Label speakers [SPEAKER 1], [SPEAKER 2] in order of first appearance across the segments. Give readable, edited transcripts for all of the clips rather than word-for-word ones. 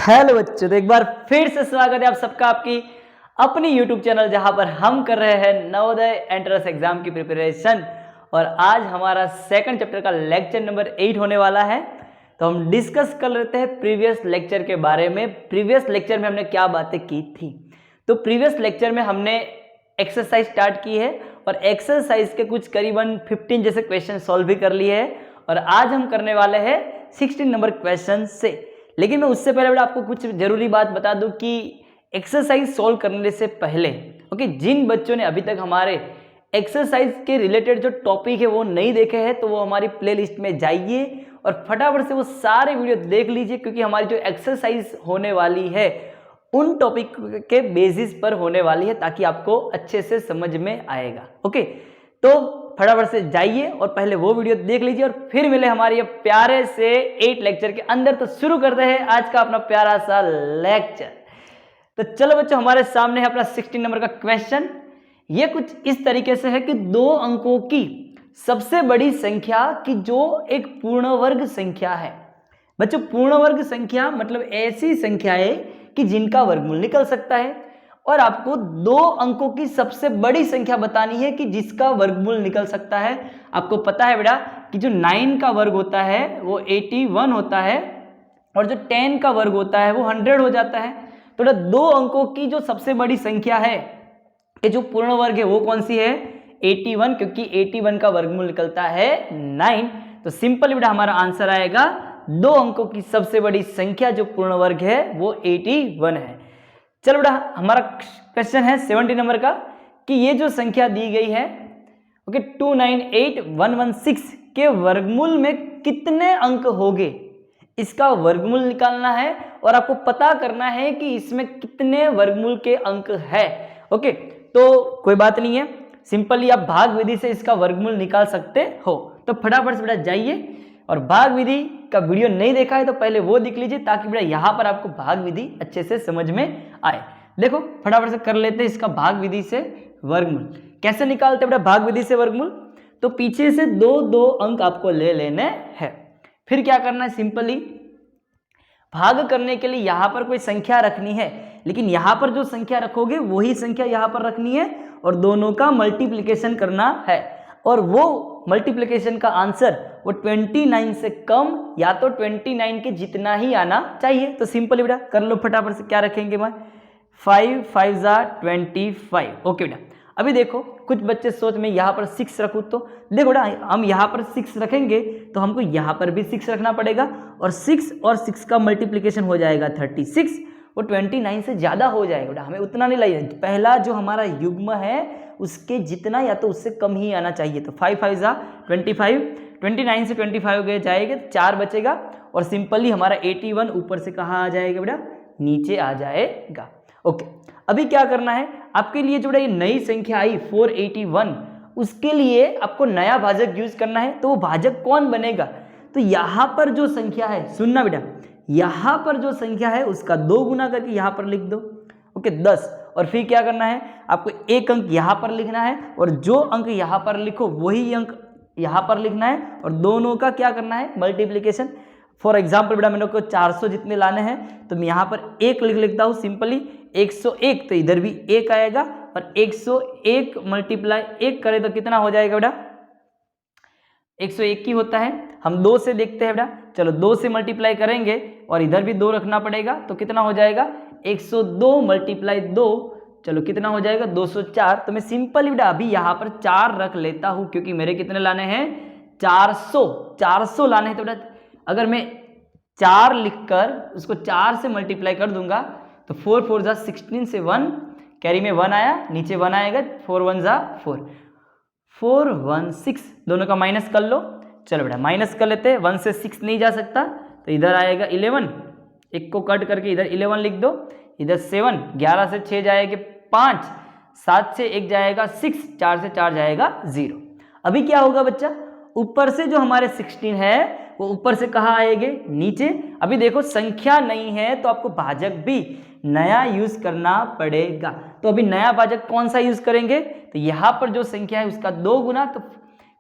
[SPEAKER 1] Hello बच्चों, तो एक बार फिर से स्वागत है आप सबका आपकी अपनी YouTube चैनल जहां पर हम कर रहे हैं नवोदय एंट्रेंस एग्जाम की प्रिपरेशन। और आज हमारा सेकंड चैप्टर का लेक्चर नंबर 8 होने वाला है। तो हम डिस्कस कर लेते हैं प्रीवियस लेक्चर के बारे में। प्रीवियस लेक्चर में हमने क्या बातें की थी। तो प्रीवियस लेक्चर में हमने एक्सरसाइज स्टार्ट की है और एक्सरसाइज के कुछ करीबन 15 जैसे क्वेश्चन सॉल्व भी कर लिए हैं। और आज हम करने वाले हैं 16 नंबर क्वेश्चन से। लेकिन मैं उससे पहले बेटा आपको कुछ जरूरी बात बता दूं कि एक्सरसाइज सॉल्व करने से पहले जिन बच्चों ने अभी तक हमारे एक्सरसाइज के रिलेटेड जो टॉपिक है वो नहीं देखे हैं तो वो हमारी प्लेलिस्ट में जाइए और फटाफट से वो सारे वीडियो देख लीजिए, क्योंकि हमारी जो एक्सरसाइज होने वाली है उन टॉपिक के बेसिस पर होने वाली है, ताकि आपको अच्छे से समझ में आएगा। ओके, तो फटाफट से जाइए और पहले वो वीडियो देख लीजिए और फिर मिले हमारे ये प्यारे से 8 लेक्चर के अंदर। तो शुरू करते हैं आज का अपना प्यारा सा लेक्चर। तो चलो बच्चों, हमारे सामने है अपना 16 नंबर का क्वेश्चन। ये कुछ इस तरीके से है कि 2 अंकों की सबसे बड़ी संख्या की जो एक पूर्ण वर्ग संख्या है। बच्चों, पूर्ण वर्ग संख्या मतलब ऐसी संख्याएं कि जिनका वर्गमूल निकल सकता है, और आपको 2 अंकों की सबसे बड़ी संख्या बतानी है कि जिसका वर्गमूल निकल सकता है। आपको पता है बेटा कि जो 9 का वर्ग होता है वो 81 होता है और जो 10 का वर्ग होता है वो 100 हो जाता है। तो बेटा 2 अंकों की जो सबसे बड़ी संख्या है कि जो पूर्ण वर्ग है वो कौन सी है? 81, क्योंकि 81 का वर्गमूल निकलता है 9। तो सिंपल बेटा हमारा आंसर आएगा 2 अंकों की सबसे बड़ी संख्या जो पूर्ण वर्ग है वो 81 है। चलो बेटा, हमारा क्वेश्चन है 70 नंबर का कि ये जो संख्या दी गई है 298116 के वर्गमूल में कितने अंक होंगे, इसका वर्गमूल निकालना है और आपको पता करना है कि इसमें कितने वर्गमूल के अंक है। ओके, तो कोई बात नहीं है, सिंपली आप भाग विधि से इसका वर्गमूल निकाल सकते हो। तो फटाफट से बेटा जाइए, और भाग विधि का वीडियो नहीं देखा है तो पहले वो देख लीजिए, ताकि बेटा यहाँ पर आपको भाग विधि अच्छे से समझ में आए। देखो फटाफट से कर लेते हैं इसका भाग विधि से वर्गमूल। कैसे निकालते हैं बेटा भाग विधि से वर्गमूल? तो पीछे से 2 अंक आपको ले लेने हैं। फिर क्या करना है? सिंपली भाग करने के लिए यहाँ पर कोई संख्या रखनी है, लेकिन यहाँ पर जो संख्या रखोगे वही संख्या यहाँ पर रखनी है और दोनों का मल्टीप्लिकेशन करना है। और वो मल्टीप्लिकेशन का आंसर वो 29 से कम या तो 29 के जितना ही आना चाहिए। तो सिंपली बेटा कर लो फटाफट से। क्या रखेंगे? मैं 5 5 25। ओके बेटा, अभी देखो कुछ बच्चे सोच में यहाँ पर 6 रखूँ, तो देखो बेटा हम यहाँ पर 6 रखेंगे तो हमको यहाँ पर भी 6 रखना पड़ेगा, और 6 और 6 का मल्टीप्लिकेशन हो जाएगा 36, वो 29 से ज़्यादा हो जाएगा बेटा। हमें उतना नहीं चाहिए, पहला जो हमारा युग्म है उसके जितना या तो उससे कम ही आना चाहिए। तो 5 5 25, 29 से 25 गए जाएगा, 4 बचेगा, और सिंपली हमारा 81 ऊपर से कहाँ आ जाएगा बेटा? नीचे आ जाएगा। ओके, अभी क्या करना है आपके लिए? जो ये नई संख्या आई 481, उसके लिए आपको नया भाजक यूज करना है। तो वो भाजक कौन बनेगा? तो यहाँ पर जो संख्या है, सुनना बेटा, यहाँ पर जो संख्या है उसका 2 गुना करके यहाँ पर लिख दो। ओके, 10। और फिर क्या करना है? आपको एक अंक यहाँ पर लिखना है और जो अंक यहाँ पर लिखो वही अंक यहाँ पर लिखना है, और दोनों का क्या करना है? मल्टीप्लिकेशन। फॉर एग्जाम्पल बेटा मैंने को 400 जितने लाने हैं तो मैं यहाँ पर 1 लिख लेता हूँ सिंपली। 101 तो इधर भी 1 आएगा, और 101 मल्टीप्लाई 1 करें तो कितना हो जाएगा बेटा? 101 ही होता है। हम 2 से देखते हैं बेटा, चलो 2 से मल्टीप्लाई करेंगे और इधर भी 2 रखना पड़ेगा, तो कितना हो जाएगा? 102 मल्टीप्लाई 2, चलो कितना हो जाएगा? 204। तो मैं सिंपली बेटा अभी यहाँ पर 4 रख लेता हूँ, क्योंकि मेरे कितने लाने हैं? 400 लाने हैं। तो बेटा अगर मैं 4 लिखकर उसको 4 से मल्टीप्लाई कर दूंगा तो 4 4 16 से 1 कैरी में 1 आया, नीचे 1 आएगा, 4 1 4 4 1 6, दोनों का माइनस कर लो। चलो बेटा माइनस कर लेते हैं, 1 से 6 नहीं जा सकता तो इधर आएगा 11, एक को कट करके इधर 11 लिख दो, इधर 7, 11 से 6 जाएगा 5, 7 से 1 जाएगा 6, 4 से 4 जाएगा 0। अभी क्या होगा बच्चा? ऊपर से जो हमारे 16 है वो ऊपर से कहाँ आएंगे? नीचे। अभी देखो संख्या नहीं है तो आपको भाजक भी नया यूज करना पड़ेगा। तो अभी नया भाजक कौन सा यूज करेंगे? तो यहाँ पर जो संख्या है उसका 2 गुना, तो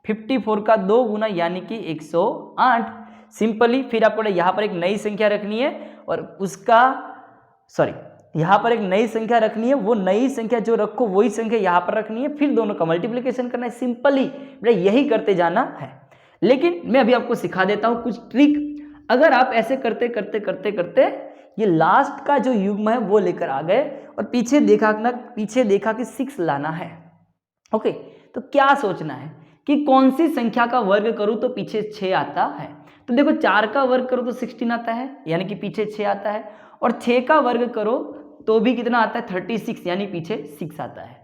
[SPEAKER 1] 54 का 2 गुना यानी कि 108। सिंपली फिर आपको यहाँ पर एक नई संख्या रखनी है और उसका यहाँ पर एक नई संख्या रखनी है, वो नई संख्या जो रखो वही संख्या यहाँ पर रखनी है, फिर दोनों का मल्टीप्लिकेशन करना है। सिंपली बेटा यही करते जाना है। लेकिन मैं अभी आपको सिखा देता हूँ कुछ ट्रिक। अगर आप ऐसे करते करते करते करते ये लास्ट का जो युग्म है वो लेकर आ गए और पीछे देखा कि 6 लाना है। ओके, तो क्या सोचना है कि कौन सी संख्या का वर्ग करूं तो पीछे 6 आता है। तो देखो 4 का वर्ग करो तो 16 आता है, यानी कि पीछे 6 आता है, और 6 का वर्ग करो तो भी कितना आता है 36, यानी पीछे 6 आता है।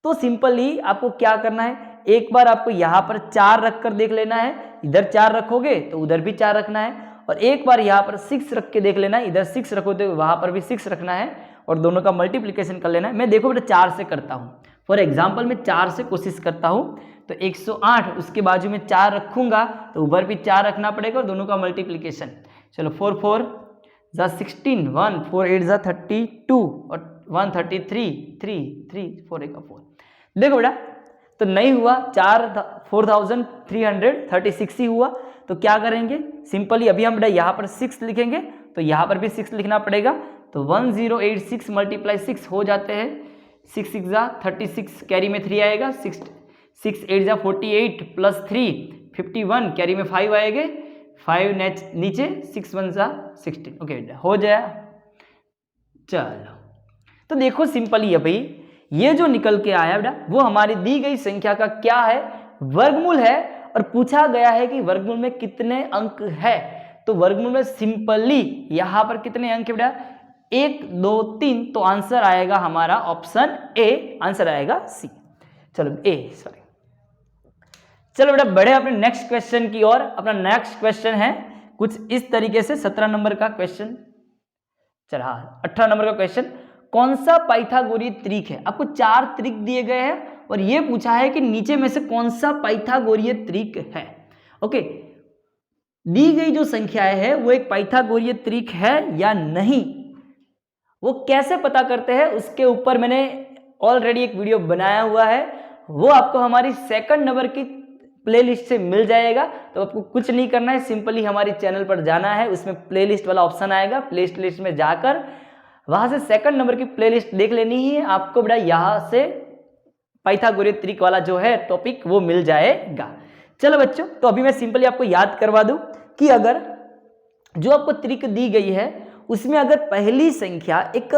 [SPEAKER 1] तो सिंपली आपको क्या करना है, एक बार आपको यहाँ पर 4 रखकर देख लेना है, इधर 4 रखोगे तो उधर भी 4 रखना है, और एक बार यहाँ पर 6 रख के देख लेना है, इधर 6 रखो तो वहाँ पर भी 6 रखना है, और दोनों का मल्टीप्लिकेशन कर लेना है। मैं देखो बेटा 4 से करता हूँ, फॉर एग्जाम्पल मैं 4 से कोशिश करता हूँ, तो 108 उसके बाजू में 4 रखूंगा तो ऊपर भी 4 रखना पड़ेगा और दोनों का मल्टीप्लिकेशन। चलो 4 4 जा 16, 1 4 8 जा 32 और 1 33, 3 3 4 1 4। देखो बेटा तो नहीं हुआ, 4336 ही हुआ। तो क्या करेंगे, सिंपली अभी हम बेटा यहाँ पर 6 लिखेंगे तो यहाँ पर भी 6 लिखना पड़ेगा। तो 1086 मल्टीप्लाई 6 हो जाते हैं, 6 6 जा 36, कैरी में 3 आएगा, 6 8 जा 48 प्लस 3 51, कैरी में 5 आएंगे, 5 नीचे 6 1 जा 16। ओके हो जाए। चलो तो देखो सिंपली है भाई, ये जो निकल के आया बेटा वो हमारी दी गई संख्या का क्या है, वर्गमूल है, और पूछा गया है कि वर्गमूल में कितने अंक है। तो वर्गमूल में सिंपली यहाँ पर कितने अंक है बेटा, 1 2 3, तो आंसर आएगा हमारा ऑप्शन ए, आंसर आएगा सी। चलो चलो बेटा बढ़े अपने नेक्स्ट क्वेश्चन की ओर। अपना नेक्स्ट क्वेश्चन है कुछ इस तरीके से, 17 नंबर का क्वेश्चन, चलो हाँ 18 नंबर का क्वेश्चन। कौन सा पाइथागोरीय त्रिक है, आपको 4 त्रिक दिए गए हैं और ये पूछा है कि नीचे में से कौन सा पाइथागोरीय त्रिक है। ओके, दी गई जो संख्या है वो एक पाइथागोरीय त्रिक है या नहीं, वो कैसे पता करते हैं उसके ऊपर मैंने ऑलरेडी एक वीडियो बनाया हुआ है, वो आपको हमारी 2nd नंबर की प्लेलिस्ट से मिल जाएगा। तो आपको कुछ नहीं करना है, सिंपली हमारी चैनल पर जाना है, उसमें प्लेलिस्ट वाला ऑप्शन आएगा, प्लेलिस्ट लिस्ट में जाकर वहां से 2nd नंबर की प्लेलिस्ट देख लेनी ही है आपको बेटा, यहां से पाइथागोरीय त्रिक वाला जो है टॉपिक वो मिल जाएगा। चलो बच्चों, तो अभी मैं सिंपली आपको याद करवा दूं कि अगर जो आपको त्रिक दी गई है उसमें अगर पहली संख्या एक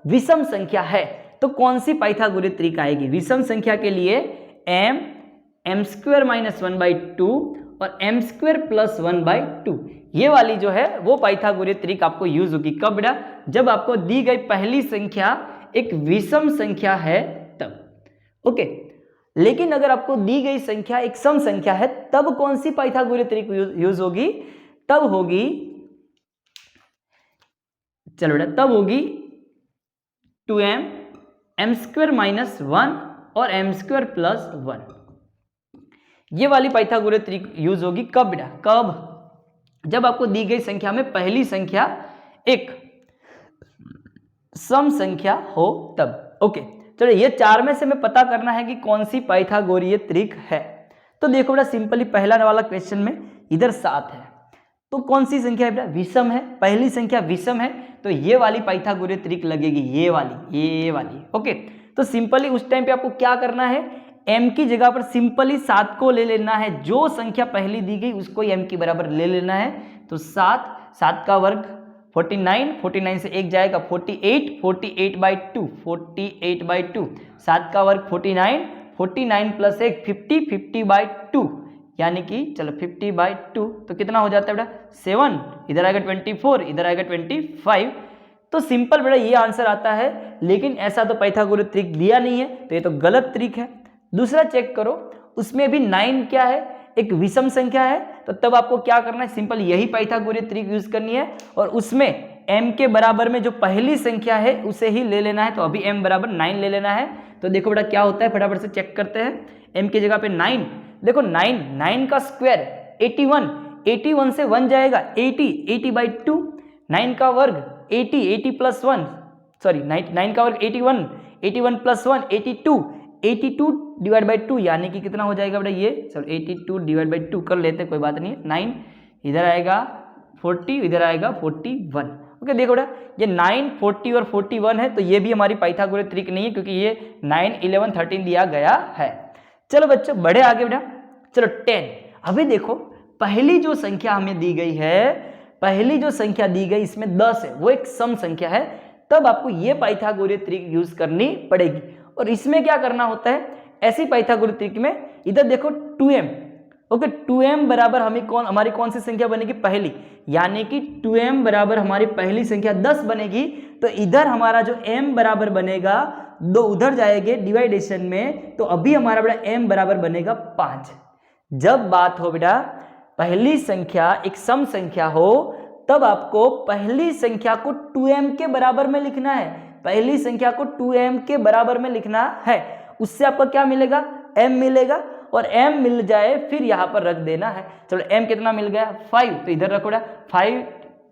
[SPEAKER 1] विषम संख्या है तो कौन सी पाइथागोरीय त्रिक आएगी। विषम संख्या के लिए m स्क्वायर माइनस 1/2 और m स्क्वायर प्लस 1/2, ये वाली जो है वो पाइथागोरीय त्रिक आपको यूज होगी। कब बेटा, जब आपको दी गई पहली संख्या एक विषम संख्या है तब। ओके, लेकिन अगर आपको दी गई संख्या एक सम संख्या है तब कौन सी पाइथागोरीय त्रिक यूज होगी, तब होगी, चलो बेटा तब होगी 2m m स्क्वायर माइनस 1 और m स्क्वायर प्लस 1, ये वाली पाइथागोरीय त्रिक यूज होगी। कब बेटा, कब, जब आपको दी गई संख्या में पहली संख्या एक सम संख्या हो तब। ओके, चलो ये 4 में से हमें पता करना है कि कौन सी पाइथागोरीय त्रिक है। तो देखो बेटा सिंपली पहला वाला क्वेश्चन में इधर 7 है, तो कौन सी संख्या है बेटा, विषम है, पहली संख्या विषम है, तो ये वाली पाइथागोरीय त्रिक लगेगी, ये वाली। ओके, तो सिंपली उस टाइम पे आपको क्या करना है, m की जगह पर सिंपली 7 को ले लेना है, जो संख्या पहली दी गई उसको m के बराबर ले लेना है। तो 7 का वर्ग 49, 49 से 1 जाएगा 48, 48/2, 48/2, 7 का वर्ग 49, 49 प्लस 1 50, 50/2, यानी कि चलो 50/2 तो कितना हो जाता है बेटा 7, इधर आएगा 24, इधर आएगा 25। तो सिंपल बेटा ये आंसर आता है, लेकिन ऐसा तो पाइथागोरीय त्रिक दिया नहीं है, तो ये तो गलत त्रिक है। दूसरा चेक करो, उसमें भी 9 क्या है, एक विषम संख्या है, तो तब आपको क्या करना है, सिंपल यही पाइथागोरीय त्रिक यूज करनी है, और उसमें m के बराबर में जो पहली संख्या है उसे ही ले लेना है। तो अभी m बराबर 9 ले लेना है। तो देखो बेटा क्या होता है, फटाफट से चेक करते हैं। m की जगह पे 9, देखो 9 का स्क्वायर 81, 81 से 1 जाएगा 80, 80/2, 9 का वर्ग 80, 80 प्लस 1, सॉरी 9 का वर्ग 81, 81 प्लस 1 82, 82/2, यानी कि कितना हो जाएगा बेटा ये, चलो 82/2 कर लेते, कोई बात नहीं है, 9 इधर आएगा 40, इधर आएगा 41। ओके देखो बेटा ये 9, 40 और 41 है, तो ये भी हमारी पाइथागोरस ट्रिक नहीं है क्योंकि ये 9, 11, 13 दिया गया है। चलो बच्चों बढ़े आगे बेटा। चलो 10। अभी देखो पहली जो संख्या हमें दी गई है, पहली जो संख्या दी गई इसमें 10 है, वो एक सम संख्या है, तब आपको ये पाइथागोरस ट्रिक यूज करनी पड़ेगी। और इसमें क्या करना होता है, ऐसी पाइथागोरस ट्रिक में इधर देखो 2m, ओके 2m बराबर हमारी कौन सी संख्या बनेगी, पहली, यानी कि 2m बराबर हमारी पहली संख्या 10 बनेगी। तो इधर हमारा जो m बराबर बनेगा, दो उधर जाएंगे डिवाइडेशन में, तो अभी हमारा बेटा m बराबर बनेगा 5। जब बात हो बेटा पहली संख्या एक सम संख्या हो, तब आपको पहली संख्या को 2m के बराबर में लिखना है, पहली संख्या को 2m के बराबर में लिखना है। उससे आपको क्या मिलेगा, m मिलेगा, और m मिल जाए फिर यहाँ पर रख देना है। चलो m कितना मिल गया 5, तो इधर रखो बेटा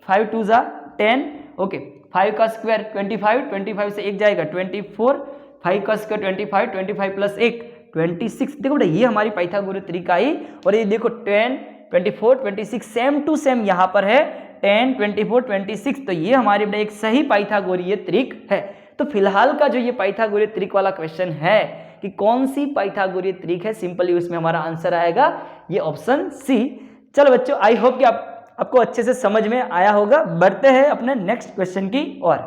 [SPEAKER 1] 5 2 जा 10, ओके 5 का स्क्वायर 25, 25 से 1 जाएगा 24, 5 का स्क्वायर 25, 25 प्लस 1 26। देखो बेटा ये हमारी पाइथागोरस ट्रिक आई। और ये देखो 10, 24, 26 सेम टू सेम यहाँ पर है 10, 24, 26, तो ये हमारी बेटा एक सही पाइथागोरीय ट्रिक है। तो फिलहाल का जो ये पाइथागोरस ट्रिक वाला क्वेश्चन है कि कौन सी पाइथागोरस ट्रिक है, सिंपली उसमें हमारा आंसर आएगा ये ऑप्शन सी। चलो बच्चों आई होप कि आपको अच्छे से समझ में आया होगा। बढ़ते हैं अपने नेक्स्ट क्वेश्चन की ओर।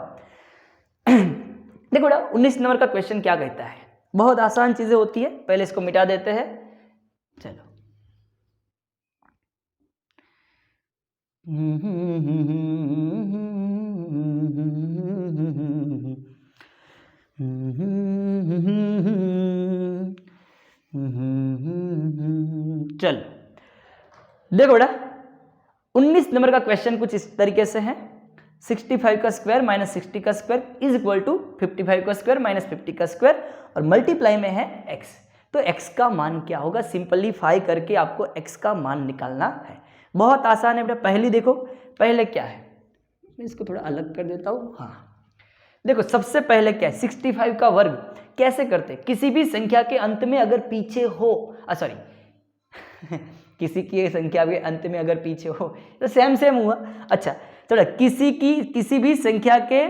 [SPEAKER 1] देखो बेटा 19 नंबर का क्वेश्चन क्या कहता है, बहुत आसान चीजें होती है, पहले इसको मिटा देते हैं। चलो चलो देखो बेटा 19 नंबर का क्वेश्चन कुछ इस तरीके से है, 65 का स्क्वायर माइनस 60 का स्क्वायर इज इक्वल टू 55 का स्क्वायर माइनस 50 का स्क्वायर और मल्टीप्लाई में है x। तो x का मान क्या होगा, सिंपलीफाई करके आपको x का मान निकालना है। बहुत आसान है बेटा। पहली देखो पहले क्या है, मैं इसको थोड़ा अलग कर देता हूँ। हाँ देखो सबसे पहले क्या है, 65 का वर्ग कैसे करते, किसी भी संख्या के अंत में अगर पीछे हो, सॉरी किसी की संख्या के अंत में अगर पीछे हो तो सेम हुआ। अच्छा चलो किसी भी संख्या के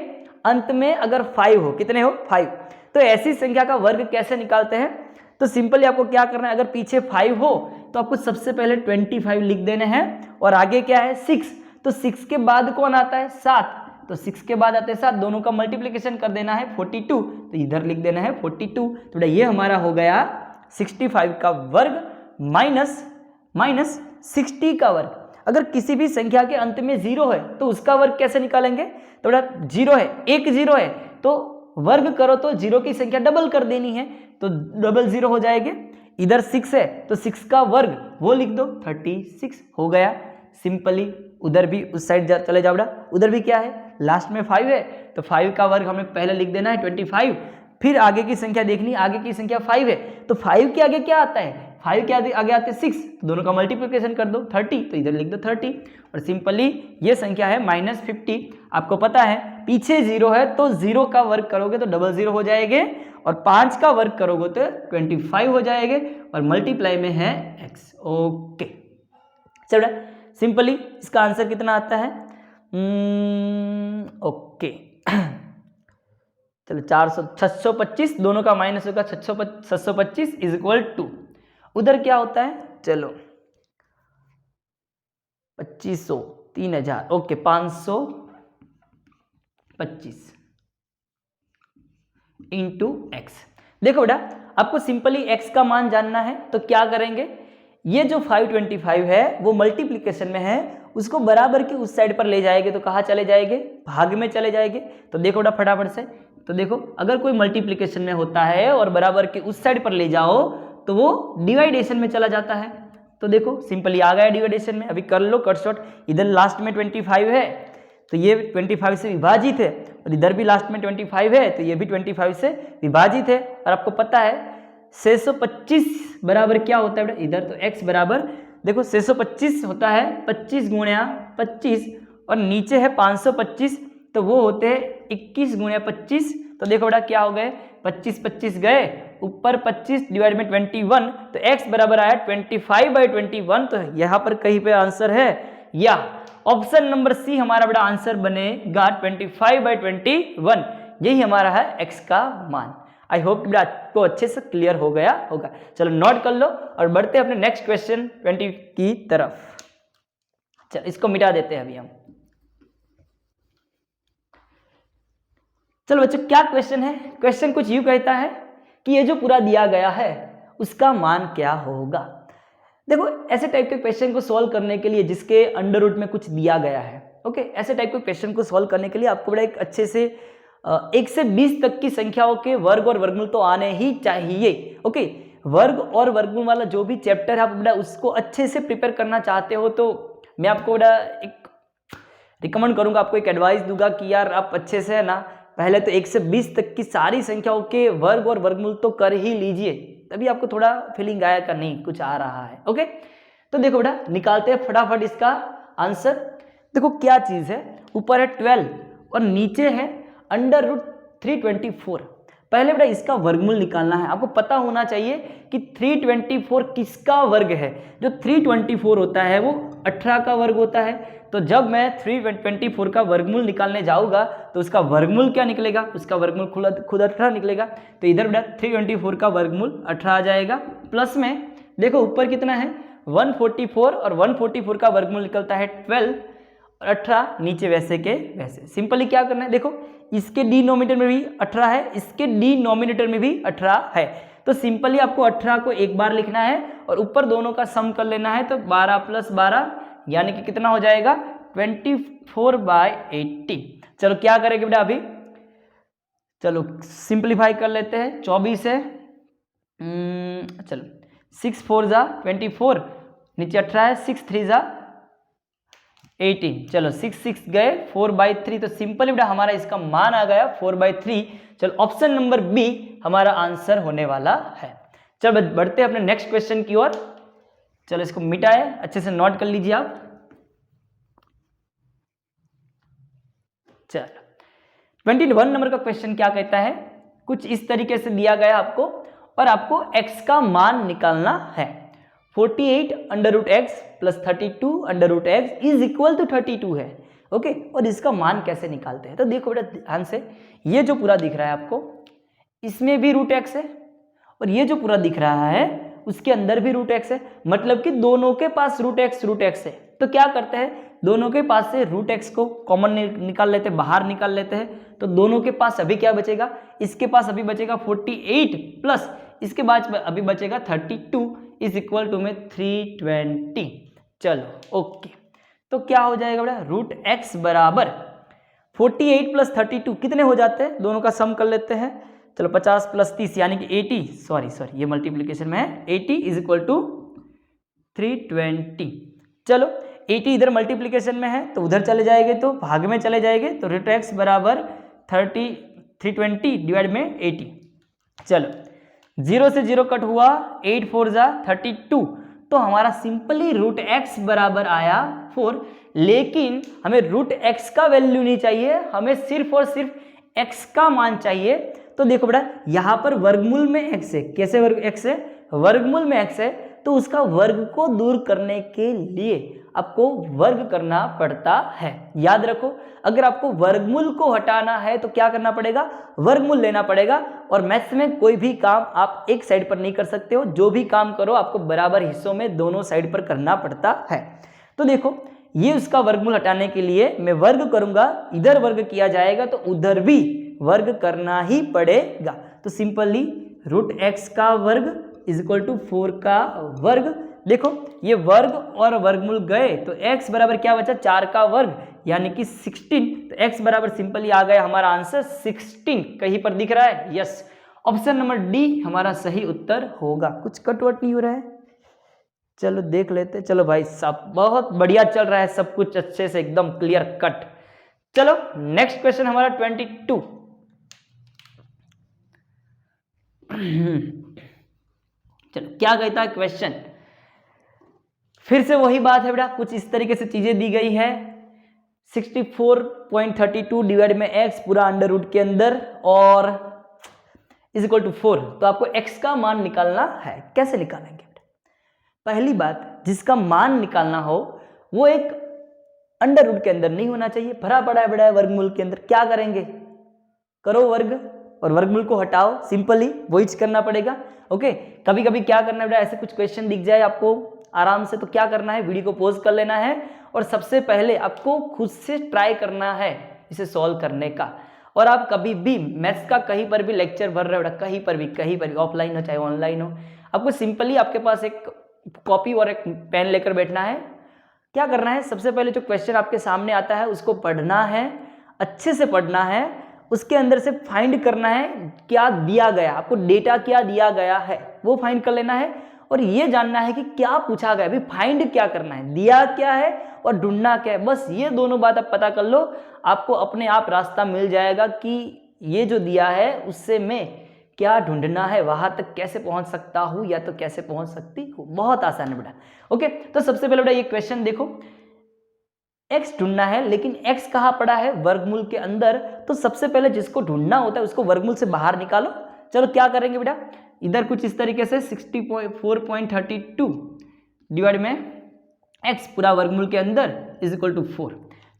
[SPEAKER 1] अंत में अगर 5 हो, कितने हो 5, तो ऐसी संख्या का वर्ग कैसे निकालते हैं। तो सिंपली आपको क्या करना है, अगर पीछे 5 हो तो आपको सबसे पहले 25 लिख देने हैं, और आगे क्या है 6, तो 6 के बाद कौन आता है 7, तो 6 के बाद आते हैं 7, दोनों का मल्टीप्लिकेशन कर देना है 42, तो इधर लिख देना है 42। तो ये हमारा हो गया 65 का वर्ग माइनस 60 का वर्ग। अगर किसी भी संख्या के अंत में 0 है तो उसका वर्ग कैसे निकालेंगे, तो बेटा 0 है, एक 0 है तो वर्ग करो तो 0 की संख्या डबल कर देनी है, तो डबल 0 हो जाएंगे। इधर 6 है तो 6 का वर्ग वो लिख दो 36 हो गया। सिंपली उधर भी उस साइड चले जाओ बेटा, उधर भी क्या है लास्ट में 5 है, तो 5 का वर्ग हमें पहले लिख देना है 25, फिर आगे की संख्या देखनी, आगे की संख्या 5 है तो 5 के आगे क्या आता है, 5 के आगे आते हैं 6, दोनों का मल्टीप्लिकेशन कर दो 30, तो इधर लिख दो 30। और सिंपली ये संख्या है -50। आपको पता है पीछे 0 है तो 0 का वर्ग करोगे तो डबल 0 हो जाएंगे, और 5 का वर्ग करोगे तो 25 हो जाएंगे, और मल्टीप्लाई में है x। ओके चलो सिंपली इसका आंसर कितना आता है, ओके चलो 625, दोनों का माइनस होगा 625 इज इक्वल टू, उधर क्या होता है, चलो 2500 3000, ओके 525 इंटू एक्स। देखो बेटा आपको सिंपली x का मान जानना है, तो क्या करेंगे, ये जो 525 है वो मल्टीप्लिकेशन में है, उसको बराबर की उस साइड पर ले जाएंगे तो कहाँ चले जाएंगे, भाग में चले जाएंगे। तो देखो बेटा फटाफट से, तो देखो अगर कोई मल्टीप्लिकेशन में होता है और बराबर के उस साइड पर ले जाओ तो वो डिवाइडेशन में चला जाता है। तो देखो सिंपली आ गया डिवाइडेशन में, अभी कर लो कट शॉट, इधर लास्ट में 25 है तो ये 25 से विभाजित है, और इधर भी लास्ट में 25 है तो ये भी 25 से विभाजित है। और आपको पता है 625 बराबर क्या होता है बेटा, इधर तो x बराबर देखो 625 होता है 25 गुणिया 25, और नीचे है 525 तो वो होते हैं 21 गुणिया 25। तो देखो बेटा क्या हो गए 25 गए, ऊपर 25 डिवाइड में 21, तो x बराबर आया 25/21। तो यहाँ पर कहीं पे आंसर है, या ऑप्शन नंबर सी हमारा बेटा आंसर बनेगा 25/21, यही हमारा है x का मान। आई होप बेटा आपको अच्छे से क्लियर हो गया होगा। चलो नोट कर लो और बढ़ते हैं अपने नेक्स्ट क्वेश्चन 20 की तरफ। चलो इसको मिटा देते हैं अभी हम। चलो बच्चों क्या क्वेश्चन है, क्वेश्चन कुछ यूं कहता है कि ये जो पूरा दिया गया है उसका मान क्या होगा। देखो ऐसे टाइप के क्वेश्चन को सॉल्व करने के लिए जिसके अंडर रूट में कुछ दिया गया है, ओके, ऐसे टाइप के क्वेश्चन को सॉल्व करने के लिए आपको बड़ा एक अच्छे से 1 से 20 तक की संख्याओं के वर्ग और वर्गमूल तो आने ही चाहिए। ओके, वर्ग और वर्गमूल वाला जो भी चैप्टर है आप बेटा उसको अच्छे से प्रिपेयर करना चाहते हो तो मैं आपको बेटा एक रिकमेंड करूंगा, आपको एक एडवाइस दूंगा कि यार आप अच्छे से है ना पहले तो 1 से 20 तक की सारी संख्याओं के वर्ग और वर्गमूल तो कर ही लीजिए, तभी आपको थोड़ा फीलिंग आया का नहीं कुछ आ रहा है। ओके, तो देखो बेटा निकालते हैं फटाफट इसका आंसर। देखो क्या चीज है, ऊपर है 12 और नीचे है √324। पहले बेटा इसका वर्गमूल निकालना है। आपको पता होना चाहिए कि 324 किसका वर्ग है। जो 324 होता है वो 18 का वर्ग होता है। तो जब मैं 324 का वर्गमूल निकालने जाऊंगा तो उसका वर्गमूल क्या निकलेगा, उसका वर्गमूल खुद 18 निकलेगा। तो इधर बेटा 324 का वर्गमूल 18 आ जाएगा। प्लस में देखो ऊपर कितना है 144 और 144 का वर्गमूल निकलता है 12 और 18 नीचे वैसे के वैसे। सिंपली क्या करना है, देखो इसके डिनोमिनेटर में भी 18 है, इसके डिनोमिनेटर में भी 18 है। तो सिंपली आपको 18 को एक बार लिखना है और ऊपर दोनों का सम कर लेना है। तो 12 + 12 यानी कि कितना हो जाएगा 24/80। चलो क्या करेंगे बेटा अभी, चलो सिंप्लीफाई कर लेते हैं। 24 है, चलो 6 4 जा 24, नीचे 18 है, 6 3 जा 18। चलो 6 6 गए 4/3। तो सिंपली बेटा हमारा इसका मान आ गया 4/3। चलो ऑप्शन नंबर बी हमारा आंसर होने वाला है। चलो बढ़ते हैं अपने नेक्स्ट क्वेश्चन की ओर। चलो इसको मिटाए, अच्छे से नोट कर लीजिए आप। चलो 21 नंबर का क्वेश्चन क्या कहता है, कुछ इस तरीके से दिया गया आपको और आपको x का मान निकालना है। 48 √x + 32 √x is equal to 32 है। ओके, और इसका मान कैसे निकालते हैं, तो देखो बेटा ध्यान से, ये जो पूरा दिख रहा है आपको इसमें भी √x है और ये जो पूरा दिख रहा है उसके अंदर भी √x है। मतलब कि दोनों के पास √x है। तो क्या करते हैं, दोनों के पास से √x को कॉमन निकाल लेते हैं, बाहर निकाल लेते हैं। तो दोनों के पास अभी क्या बचेगा, इसके पास अभी बचेगा 48 प्लस इसके बाद अभी बचेगा 32 इज इक्वल टू में 320। चलो ओके, तो क्या हो जाएगा बेटा √x बराबर 48 + 32 कितने हो जाते हैं, दोनों का सम कर लेते हैं। चलो 50 + 30 यानी कि 80, सॉरी ये मल्टीप्लीकेशन में है, 80 इज इक्वल टू 320। चलो 80 इधर मल्टीप्लीकेशन में है तो उधर चले जाएंगे तो भाग में चले जाएंगे, तो √x बराबर 320 डिवाइड में 80। चलो 0 से 0 कट हुआ, 8 4 जा 32। तो हमारा सिंपली √x बराबर आया 4। लेकिन हमें √x का वैल्यू नहीं चाहिए, हमें सिर्फ और सिर्फ x का मान चाहिए। तो देखो बेटा यहाँ पर वर्गमूल में x है, कैसे x है, वर्गमूल में x है, तो उसका वर्ग को दूर करने के लिए आपको वर्ग करना पड़ता है। याद रखो, अगर आपको वर्गमूल को हटाना है तो क्या करना पड़ेगा, वर्गमूल लेना पड़ेगा। और मैथ्स में कोई भी काम आप एक साइड पर नहीं कर सकते हो, जो भी काम करो आपको बराबर हिस्सों में दोनों साइड पर करना पड़ता है। तो देखो ये उसका वर्गमूल हटाने के लिए मैं वर्ग करूंगा, इधर वर्ग किया जाएगा तो उधर भी वर्ग करना ही पड़ेगा। तो सिंपली √x का वर्ग इज इक्वल टू 4 का वर्ग। देखो ये वर्ग और वर्गमूल गए तो x बराबर क्या बचा, 4 का वर्ग यानी कि 16। तो x बराबर सिंपली आ गया हमारा आंसर 16। कहीं पर दिख रहा है, यस, ऑप्शन नंबर डी हमारा सही उत्तर होगा। कुछ कटवट नहीं हो रहा है, चलो देख लेते। चलो भाई साहब बहुत बढ़िया चल रहा है, सब कुछ अच्छे से एकदम क्लियर कट। चलो नेक्स्ट क्वेश्चन हमारा 22। चलो क्या कहता है क्वेश्चन, फिर से वही बात है बेटा, कुछ इस तरीके से चीजें दी गई है। 64.32 डिवाइड में x पूरा अंडर रूट के अंदर और इज इक्वल टू 4। तो आपको x का मान निकालना है। कैसे निकालेंगे बेटा, पहली बात जिसका मान निकालना हो वो एक अंडर रूट के अंदर नहीं होना चाहिए, भरा पड़ा है वर्गमूल के अंदर। क्या करेंगे, करो वर्ग और वर्गमूल को हटाओ, सिंपली वही करना पड़ेगा। ओके, कभी कभी क्या करना है बेटा, ऐसे कुछ क्वेश्चन दिख जाए आपको आराम से, तो क्या करना है, वीडियो को पॉज कर लेना है और सबसे पहले आपको खुद से ट्राई करना है इसे सॉल्व करने का। और आप कभी भी मैथ्स का कहीं पर भी लेक्चर भर रहे हो बेटा, कहीं पर भी ऑफलाइन हो चाहे ऑनलाइन हो, आपको सिंपली आपके पास एक कॉपी और एक पेन लेकर बैठना है। क्या करना है, सबसे पहले जो क्वेश्चन आपके सामने आता है उसको पढ़ना है, अच्छे से पढ़ना है, उसके अंदर से फाइंड करना है क्या दिया गया, आपको डेटा क्या दिया गया है वो फाइंड कर लेना है और ये जानना है कि क्या पूछा गया, अभी फाइंड क्या करना है, दिया क्या है और ढूंढना क्या है। बस ये दोनों बात आप पता कर लो, आपको अपने आप रास्ता मिल जाएगा कि ये जो दिया है उससे मैं क्या ढूंढना है, वहां तक कैसे पहुंच सकता हूं या तो कैसे पहुंच सकती हूं। बहुत आसान है बेटा। ओके, तो सबसे पहले बेटा ये क्वेश्चन देखो, x ढूंढना है, लेकिन x कहाँ पड़ा है, वर्गमूल के अंदर। तो सबसे पहले जिसको ढूंढना होता है उसको वर्गमूल से बाहर निकालो। चलो क्या करेंगे बेटा, इधर कुछ इस तरीके से 64.32 डिवाइड में x पूरा वर्गमूल के अंदर इज इक्वल टू 4।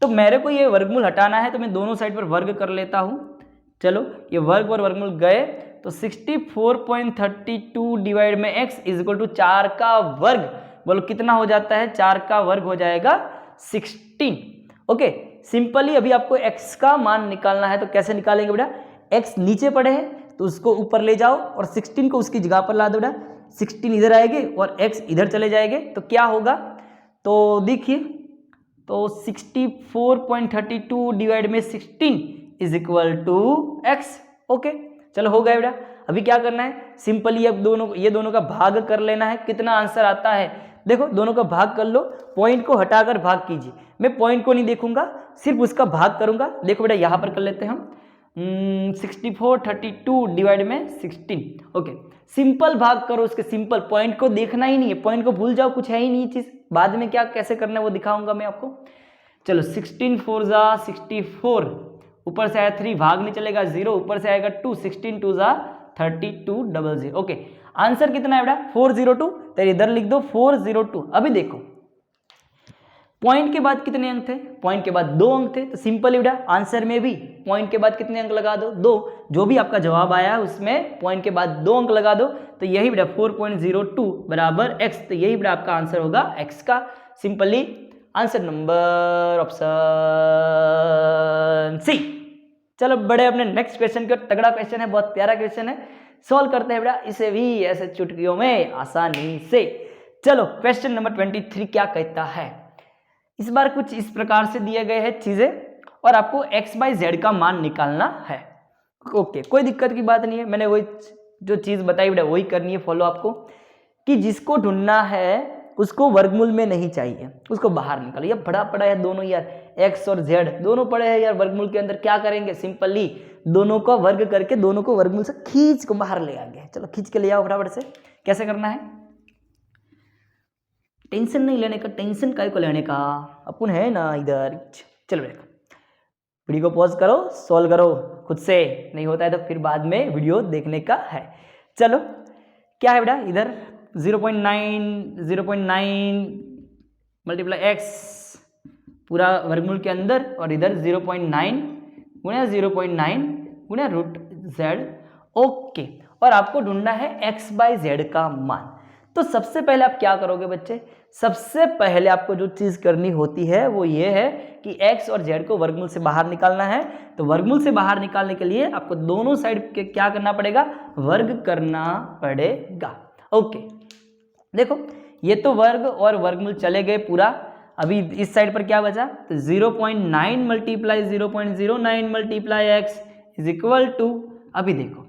[SPEAKER 1] तो मेरे को ये वर्गमूल हटाना है तो मैं दोनों साइड पर वर्ग कर लेता हूं। चलो ये वर्ग और वर्गमूल गए तो 64.32 डिवाइड में x इज इक्वल टू 4 का वर्ग, बोलो कितना हो जाता है, 4 का वर्ग हो जाएगा 16। ओके, सिंपली अभी आपको x का मान निकालना है, तो कैसे निकालेंगे बेटा, x नीचे पड़े हैं तो उसको ऊपर ले जाओ और 16 को उसकी जगह पर ला दो बेटा, 16 इधर आएंगे और x इधर चले जाएंगे, तो क्या होगा, तो देखिए, तो 64.32 डिवाइड में 16 is equal to x। Okay, चलो हो गया बेटा। अभी क्या करना है, सिंपली अब ये दोनों का भाग कर लेना है, कितना आंसर आता है देखो, दोनों का भाग कर लो, पॉइंट को हटाकर भाग कीजिए, मैं पॉइंट को नहीं देखूंगा, सिर्फ उसका भाग करूंगा। देखो बेटा यहाँ पर कर लेते हैं हम 64.32 डिवाइड में 16। ओके, सिंपल भाग करो उसके, सिंपल, पॉइंट को देखना ही नहीं है, पॉइंट को भूल जाओ, कुछ है ही नहीं चीज, बाद में क्या कैसे करना है वो दिखाऊंगा मैं आपको। चलो 16 4 जा 64, ऊपर से आया 3, भाग नहीं चलेगा 0, ऊपर से आएगा 2, 16 2 जा 3200। ओके, आंसर कितना है बेटा 402, तो इधर लिख दो 402। अभी देखो पॉइंट के बाद कितने अंक थे, पॉइंट के बाद 2 अंक थे, तो सिंपल बेटा आंसर में भी पॉइंट के बाद कितने अंक लगा दो, 2, जो भी आपका जवाब आया है उसमें पॉइंट के बाद 2 अंक लगा दो, तो यही बेटा 4.02 बराबर x, तो यही बेटा आपका आंसर होगा x का। Simply answer number option C. चलो बड़े अपने नेक्स्ट क्वेश्चन का, तगड़ा क्वेश्चन है, बहुत प्यारा क्वेश्चन है, सॉल्व करते हैं बेटा इसे भी ऐसे चुटकियों में आसानी से। चलो क्वेश्चन नंबर 23 क्या कहता है, इस बार कुछ इस प्रकार से दिए गए हैं चीजें और आपको x बाई जेड का मान निकालना है। ओके, कोई दिक्कत की बात नहीं है, मैंने वही जो चीज बताई बेटा वही करनी है फॉलो आपको, कि जिसको ढूंढना है उसको वर्गमूल में नहीं चाहिए, उसको बाहर निकालो। ये बड़ा पड़ा है दोनों यार, x और z दोनों पड़े हैं यार वर्गमूल के अंदर, क्या करेंगे, सिंपली दोनों को वर्ग करके दोनों को वर्गमूल से खींच को बाहर ले आएंगे। चलो खींच के ले आओ फटाफट से, कैसे करना है, टेंशन नहीं लेने का, टेंशन काय को लेने का, अपन है ना इधर। चलो बेटा वीडियो को पॉज करो, सॉल्व करो खुद से, नहीं होता है तो फिर बाद में वीडियो देखने का है। चलो क्या है बेटा, इधर 0.9 मल्टीप्लाई x पूरा वर्गमूल के अंदर और इधर 0.9 गुणा 0.9 गुणा रूट z। ओके, और आपको ढूंढना है x बाई जेड का मान। तो सबसे पहले आप क्या करोगे बच्चे, सबसे पहले आपको जो चीज करनी होती है वो ये है कि x और z को वर्गमूल से बाहर निकालना है। तो वर्गमूल से बाहर निकालने के लिए आपको दोनों साइड के क्या करना पड़ेगा, वर्ग करना पड़ेगा। ओके, देखो ये तो वर्ग और वर्गमूल चले गए पूरा, अभी इस साइड पर क्या बचा, तो 0.9 multiply 0.09 multiply x is equal to, अभी देखो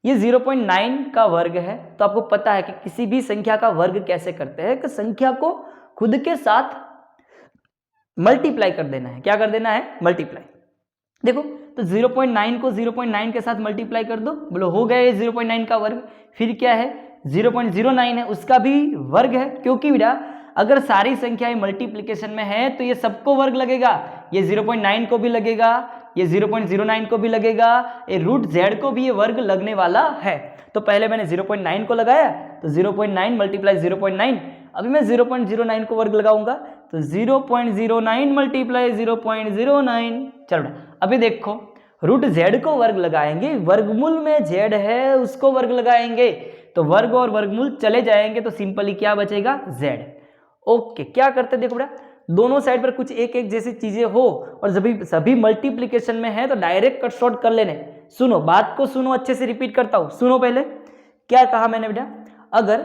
[SPEAKER 1] ये 0.9 का वर्ग है, तो आपको पता है कि किसी भी संख्या का वर्ग कैसे करते हैं, कि संख्या को खुद के साथ मल्टीप्लाई कर देना है। क्या कर देना है, मल्टीप्लाई। देखो तो 0.9 को 0.9 के साथ मल्टीप्लाई कर दो, बोलो हो गया ये 0.9 का वर्ग। फिर क्या है 0.09 है, उसका भी वर्ग है, क्योंकि बेटा अगर सारी संख्याएं मल्टीप्लिकेशन में है तो ये सबको वर्ग लगेगा, ये 0.9 को भी लगेगा, ये 0.09 को भी लगेगा, ये रूट z को भी ये वर्ग लगने वाला है। तो पहले मैंने 0.9 को लगाया, तो 0.9 मल्टीप्लाई 0.9, अभी मैं 0.09 को वर्ग लगाऊंगा, तो 0.09 मल्टीप्लाई 0.09। चलो अभी देखो रूट z को वर्ग लगाएंगे, वर्गमूल में z है उसको वर्ग लगाएंगे तो वर्ग और वर्गमूल चले जाएंगे तो सिंपली क्या बचेगा z। ओके क्या करते देखो बेटा, दोनों साइड पर कुछ एक एक जैसी चीजें हो और सभी मल्टीप्लिकेशन में है तो डायरेक्ट कट शॉर्ट कर लेने। सुनो बात को सुनो, अच्छे से रिपीट करता हूं, सुनो पहले क्या कहा मैंने बेटा, अगर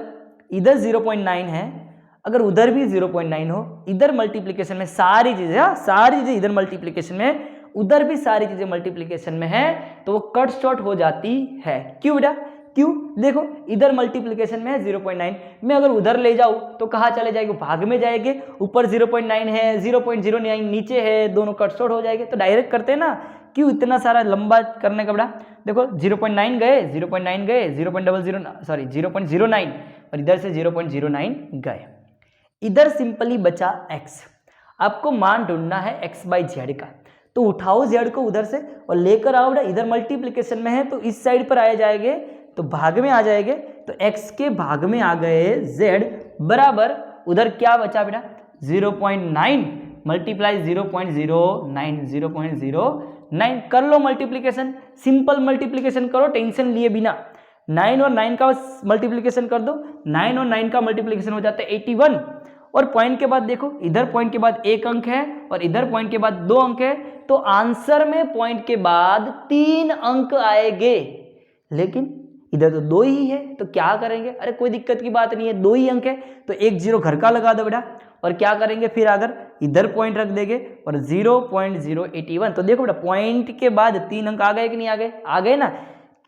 [SPEAKER 1] इधर 0.9 है, अगर उधर भी 0.9 हो, इधर मल्टीप्लिकेशन में सारी चीजें इधर मल्टीप्लिकेशन में, उधर भी सारी चीजें मल्टीप्लिकेशन में है तो वो कट शॉर्ट हो जाती है। क्यों बेटा, क्यों, देखो इधर मल्टीप्लिकेशन में है 0.9, मैं अगर उधर ले जाऊं तो कहाँ चले जाएंगे, भाग में जाएंगे, ऊपर 0.9 है, 0.09 नीचे है, दोनों कट शॉर्ट हो जाएंगे तो डायरेक्ट करते हैं ना, क्यों इतना सारा लंबा करने का बेटा। देखो 0.9 गए 0.09 और इधर से 0.09 गए, इधर सिंपली बचा x। आपको मान ढूंढना है x बाई जेड का, तो उठाओ z को उधर से और लेकर आओ बेटा, इधर मल्टीप्लिकेशन में है तो इस साइड पर आए जाएंगे तो भाग में आ जाएंगे, तो x के भाग में आ गए z बराबर उधर क्या बचा बेटा 0.9 मल्टीप्लाई 0.09 कर लो मल्टीप्लिकेशन, सिंपल मल्टीप्लिकेशन करो टेंशन लिए बिना। 9 और 9 का मल्टीप्लिकेशन कर दो, 9 और 9 का मल्टीप्लिकेशन हो जाता है 81 और पॉइंट के बाद देखो इधर पॉइंट के बाद एक अंक है और इधर पॉइंट के बाद 2 अंक है तो आंसर में पॉइंट के बाद 3 अंक आएंगे, लेकिन इधर तो 2 ही है तो क्या करेंगे, अरे कोई दिक्कत की बात नहीं है 2 ही अंक है तो एक जीरो घर का लगा दो बेटा और क्या करेंगे फिर अगर इधर पॉइंट रख देंगे और 0.081 तो देखो बेटा पॉइंट के बाद 3 अंक आ गए कि नहीं आ गए, आ गए ना।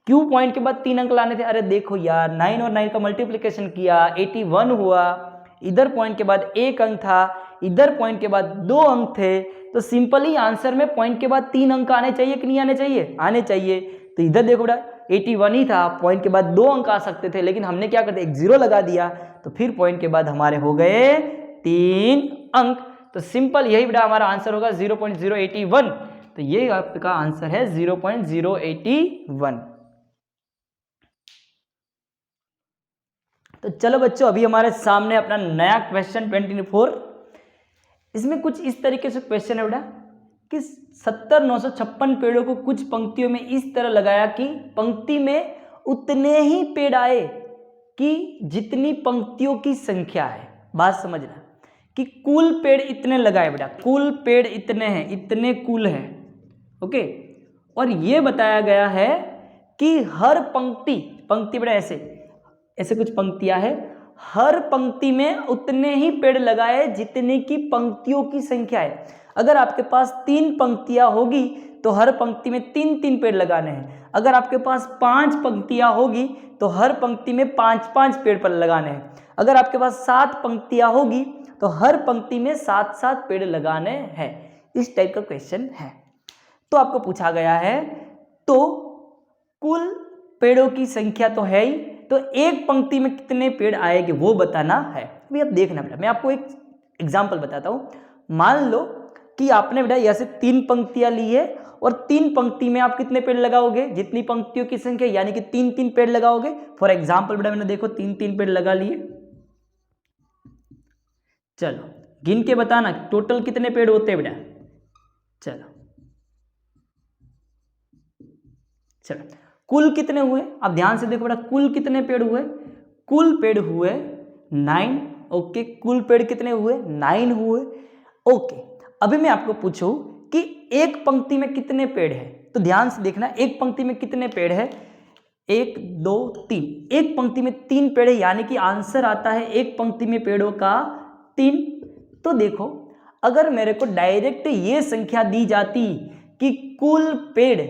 [SPEAKER 1] क्यों पॉइंट के बाद 3 अंक लाने थे, अरे देखो यार 9 और 9 का मल्टीप्लिकेशन किया 81 हुआ, इधर पॉइंट के बाद एक अंक था, इधर पॉइंट के बाद 2 अंक थे तो सिंपली आंसर में पॉइंट के बाद 3 अंक आने चाहिए कि नहीं आने चाहिए, आने चाहिए। तो इधर देखो बेटा 81 ही था, पॉइंट के बाद 2 अंक आ सकते थे लेकिन हमने क्या कर दिया एक जीरो लगा दिया तो फिर पॉइंट के बाद हमारे हो गए 3 अंक, तो सिंपल यही बेटा हमारा आंसर होगा 0.081, तो ये आपका आंसर है 0.081। तो चलो बच्चों अभी हमारे सामने अपना नया क्वेश्चन 24, इसमें कुछ इस तरीके से क्वेश्चन है बेटा कि 70,956 पेड़ों को कुछ पंक्तियों में इस तरह लगाया कि पंक्ति में उतने ही पेड़ आए कि जितनी पंक्तियों की संख्या है। बात समझना कि कुल पेड़ इतने लगाए बेटा, कुल पेड़ इतने हैं, इतने कुल है, ओके। और ये बताया गया है कि हर पंक्ति बेटा ऐसे कुछ पंक्तियां है, हर पंक्ति में उतने ही पेड़ लगाए जितने की पंक्तियों की संख्या है। अगर आपके पास 3 पंक्तियां होगी तो हर पंक्ति में 3-3 पेड़ लगाने हैं, अगर आपके पास 5 पंक्तियां होगी तो हर पंक्ति में 5-5 पेड़ पर लगाने हैं, अगर आपके पास 7 पंक्तियां होगी तो हर पंक्ति में 7-7 पेड़ लगाने हैं। इस टाइप का क्वेश्चन है। तो आपको पूछा गया है तो कुल पेड़ों की संख्या तो है ही, तो एक पंक्ति में कितने पेड़ आएंगे वो बताना है। अभी आप देखना बेटा, मैं आपको एक एग्जांपल बताता हूँ। मान लो कि आपने बेटा ऐसे 3 पंक्तियां ली है और 3 पंक्ति में आप कितने पेड़ लगाओगे, जितनी पंक्तियों की संख्या यानी कि 3-3 पेड़ लगाओगे। फॉर एग्जाम्पल बेटा मैंने देखो 3-3 पेड़ लगा लिए, चलो गिन के बताना टोटल कितने पेड़ होते हैं बेटा। चलो कुल कितने हुए, अब ध्यान से देखो बेटा कुल कितने पेड़ हुए, कुल पेड़ हुए 9, ओके। कुल पेड़ कितने हुए 9 हुए, ओके। अभी मैं आपको पूछूं कि एक पंक्ति में कितने पेड़ है, तो ध्यान से देखना एक पंक्ति में कितने पेड़ है, 1 2 3, एक पंक्ति में 3 पेड़ है यानी कि आंसर आता है एक पंक्ति में पेड़ों का 3। तो देखो अगर मेरे को डायरेक्ट ये संख्या दी जाती कि कुल पेड़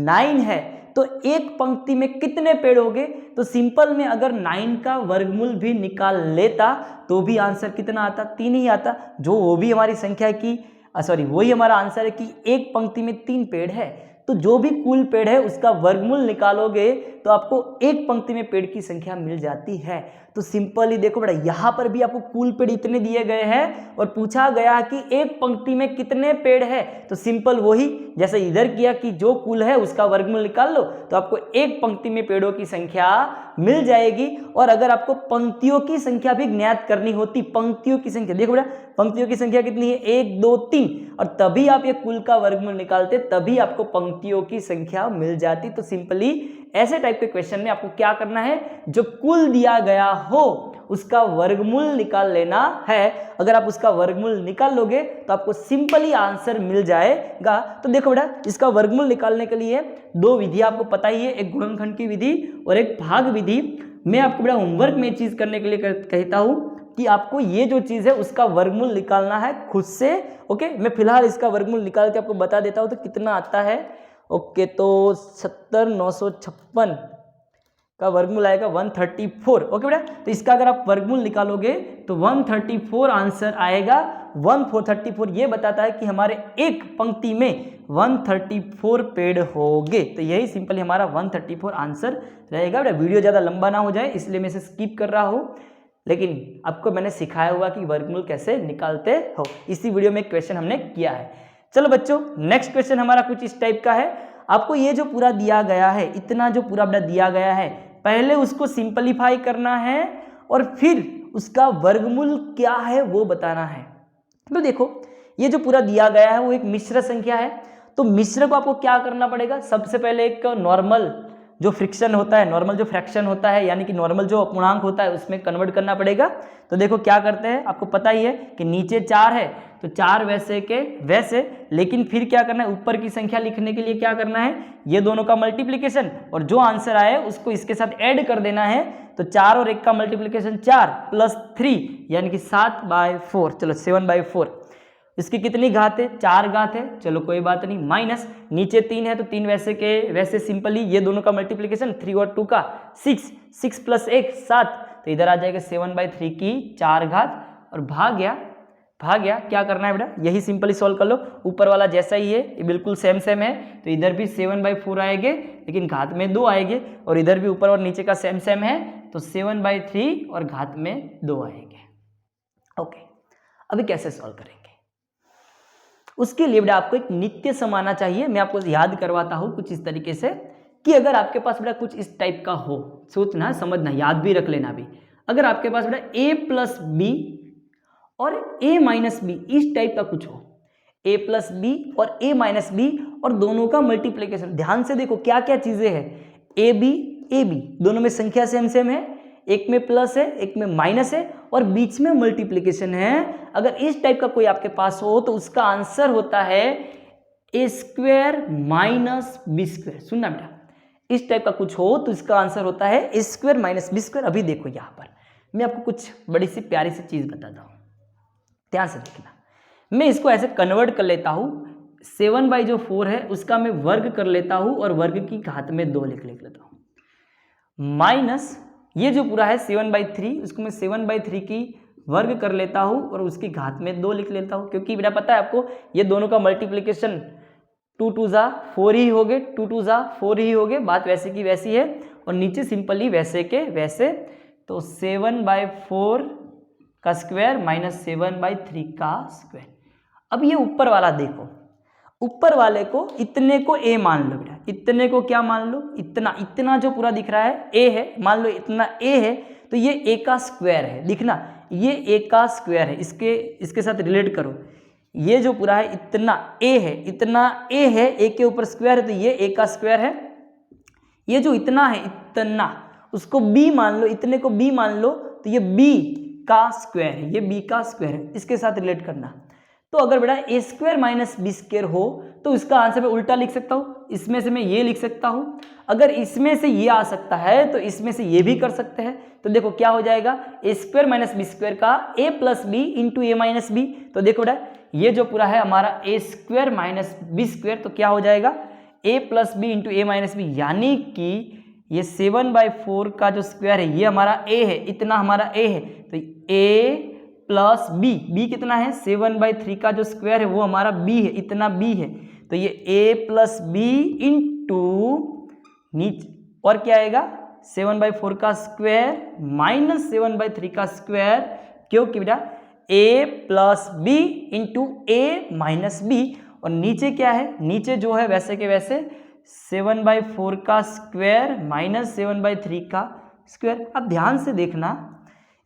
[SPEAKER 1] 9 है तो एक पंक्ति में कितने पेड़ होंगे, तो सिंपल में अगर 9 का वर्गमूल भी निकाल लेता तो भी आंसर कितना आता, 3 ही आता, जो वो भी हमारी संख्या की वही हमारा आंसर है कि एक पंक्ति में 3 पेड़ है। तो जो भी कुल पेड़ है उसका वर्गमूल निकालोगे तो आपको एक पंक्ति में पेड़ की संख्या मिल जाती है। तो सिंपली देखो बेटा, यहाँ पर भी आपको कुल पेड़ इतने दिए गए हैं और पूछा गया कि एक पंक्ति में कितने पेड़ है, तो सिंपल वही जैसे इधर किया कि जो कुल है उसका वर्गमूल निकाल लो, तो आपको एक पंक्ति में पेड़ों की संख्या मिल जाएगी। और अगर आपको पंक्तियों की संख्या भी ज्ञात करनी होती, पंक्तियों की संख्या देखो बेटा, पंक्तियों की संख्या कितनी है, 1 2 3, और तभी आप ये कुल का वर्गमूल निकालते, तभी आपको पंक्तियों की संख्या मिल जाती। तो सिंपली ऐसे टाइप के क्वेश्चन में आपको क्या करना है, जो कुल दिया गया हो उसका वर्गमूल निकाल लेना है। अगर आप उसका वर्गमूल निकाल लोगे तो आपको सिंपली आंसर मिल जाएगा। तो देखो बेटा, इसका वर्गमूल निकालने के लिए दो विधि आपको पता ही है, एक गुणनखंड की विधि और एक भाग विधि। मैं आपको बेटा होमवर्क में चीज करने के लिए कहता हूं कि आपको ये जो चीज है उसका वर्गमूल निकालना है खुद से। ओके, मैं फिलहाल इसका वर्गमूल निकाल के आपको बता देता हूं तो कितना आता है। ओके, तो 70,956 का वर्गमूल आएगा 134। ओके बेटा, तो इसका अगर आप वर्गमूल निकालोगे तो 134 आंसर आएगा। 1434 ये बताता है कि हमारे एक पंक्ति में 134 पेड़ होंगे। तो यही सिंपली हमारा 134 आंसर रहेगा। बेटा वीडियो ज़्यादा लंबा ना हो जाए इसलिए मैं इसे स्किप कर रहा हूँ, लेकिन आपको मैंने सिखाया हुआ कि वर्गमूल कैसे निकालते हो, इसी वीडियो में क्वेश्चन हमने किया है। चलो बच्चों, नेक्स्ट क्वेश्चन हमारा कुछ इस टाइप का है। आपको ये जो पूरा दिया गया है, इतना जो पूरा बेटा दिया गया है, पहले उसको सिंपलीफाई करना है और फिर उसका वर्गमूल क्या है वो बताना है। तो देखो, ये जो पूरा दिया गया है वो एक मिश्र संख्या है, तो मिश्र को आपको क्या करना पड़ेगा, सबसे पहले एक नॉर्मल जो फ्रिक्शन होता है, नॉर्मल जो फ्रैक्शन होता है, यानी कि नॉर्मल जो अपूर्णांक होता है उसमें कन्वर्ट करना पड़ेगा। तो देखो क्या करते हैं, आपको पता ही है कि नीचे 4 है तो 4 वैसे के वैसे, लेकिन फिर क्या करना है, ऊपर की संख्या लिखने के लिए क्या करना है, ये दोनों का मल्टीप्लिकेशन और जो आंसर आए उसको इसके साथ ऐड कर देना है। तो 4 और 1 का मल्टीप्लिकेशन 4 प्लस 3 यानी कि 7/4। चलो 7/4, इसकी कितनी घात है, 4 घात है। चलो कोई बात नहीं, माइनस नीचे 3 है तो 3 वैसे के वैसे, सिंपली ये दोनों का मल्टीप्लिकेशन 3 और 2 का 6, 6 प्लस 1 7, तो इधर आ जाएगा 7/3 की 4 घात और भाग गया। क्या करना है बेटा, यही सिंपली सॉल्व कर लो। ऊपर वाला जैसा ही है, ये बिल्कुल सेम है, तो इधर भी 7/4 आएंगे लेकिन घात में 2 आएंगे, और इधर भी ऊपर और नीचे का सेम है तो 7/3 और घात में 2 आएंगे। ओके, अभी कैसे सॉल्व करेंगे, उसके लिए बेटा आपको एक नित्य सम आना चाहिए। मैं आपको याद करवाता हूं कुछ इस तरीके से कि अगर आपके पास बेटा कुछ इस टाइप का हो, सोचना समझना याद भी रख लेना भी, अगर आपके पास बेटा a प्लस बी और a माइनस बी इस टाइप का कुछ हो, a प्लस बी और a माइनस बी और दोनों का मल्टीप्लिकेशन, ध्यान से देखो क्या क्या चीजें हैं, ए बी दोनों में संख्या सेम है, एक में प्लस है एक में माइनस है और बीच में मल्टीप्लिकेशन है। अगर इस टाइप का कोई आपके पास हो तो उसका आंसर होता है a² माइनस b²। सुनना बेटा, इस टाइप का कुछ हो तो इसका आंसर होता है a² माइनस b²। अभी देखो यहाँ पर मैं आपको कुछ बड़ी सी प्यारी सी चीज बताता हूँ, ध्यान से देखना। मैं इसको ऐसे कन्वर्ट कर लेता हूँ, 7/4 है उसका मैं वर्ग कर लेता हूँ और वर्ग की घात में 2 लिख लेता हूँ, माइनस ये जो पूरा है 7/3 उसको मैं 7/3 की वर्ग कर लेता हूँ और उसकी घात में 2 लिख लेता हूँ, क्योंकि बेटा पता है आपको ये दोनों का मल्टीप्लिकेशन 2 2 जा 4 ही हो गए, 2 2 जा 4 ही हो गए, बात वैसे की वैसी है। और नीचे सिंपली वैसे के वैसे, तो 7/4 का स्क्वायर माइनस 7/3 का स्क्वायर। अब ये ऊपर वाला देखो, ऊपर वाले को इतने को a मान लो बेटा, इतने को क्या मान लो, इतना जो पूरा दिख रहा है a है, मान लो इतना a है तो ये a का स्क्वायर है, दिखना ये a का स्क्वायर है, इसके साथ रिलेट करो, ये जो पूरा है इतना a है, इतना a है, a के ऊपर स्क्वायर है तो ये a का स्क्वायर है। ये जो इतना है इतना, उसको b मान लो, इतने को b मान लो तो ये b का स्क्वायर है, ये b का स्क्वायर है, इसके साथ रिलेट करना। तो अगर बेटा a² माइनस b² हो तो इसका आंसर मैं उल्टा लिख सकता हूँ, इसमें से मैं ये लिख सकता हूँ, अगर इसमें से ये आ सकता है तो इसमें से ये भी कर सकते हैं। तो देखो क्या हो जाएगा, a² माइनस b² का a plus B into a minus B. तो देखो बेटा ये जो पूरा है हमारा a² माइनस b², तो क्या हो जाएगा a plus B into a minus B, यानी कि ये 7/4 का जो स्क्वायर है ये हमारा a है, इतना हमारा a है, तो a प्लस बी कितना है 7/3 का जो स्क्वायर है वो हमारा b है, इतना b है, तो ये a प्लस बी इंटू नीचे और क्या आएगा 7/4 का स्क्वायर माइनस 7/3 का स्क्वायर, क्योंकि बेटा a plus B into A minus B, और नीचे क्या है, नीचे जो है वैसे के वैसे 7/4 का स्क्वायर माइनस 7/3 का स्क्वायर। अब ध्यान से देखना,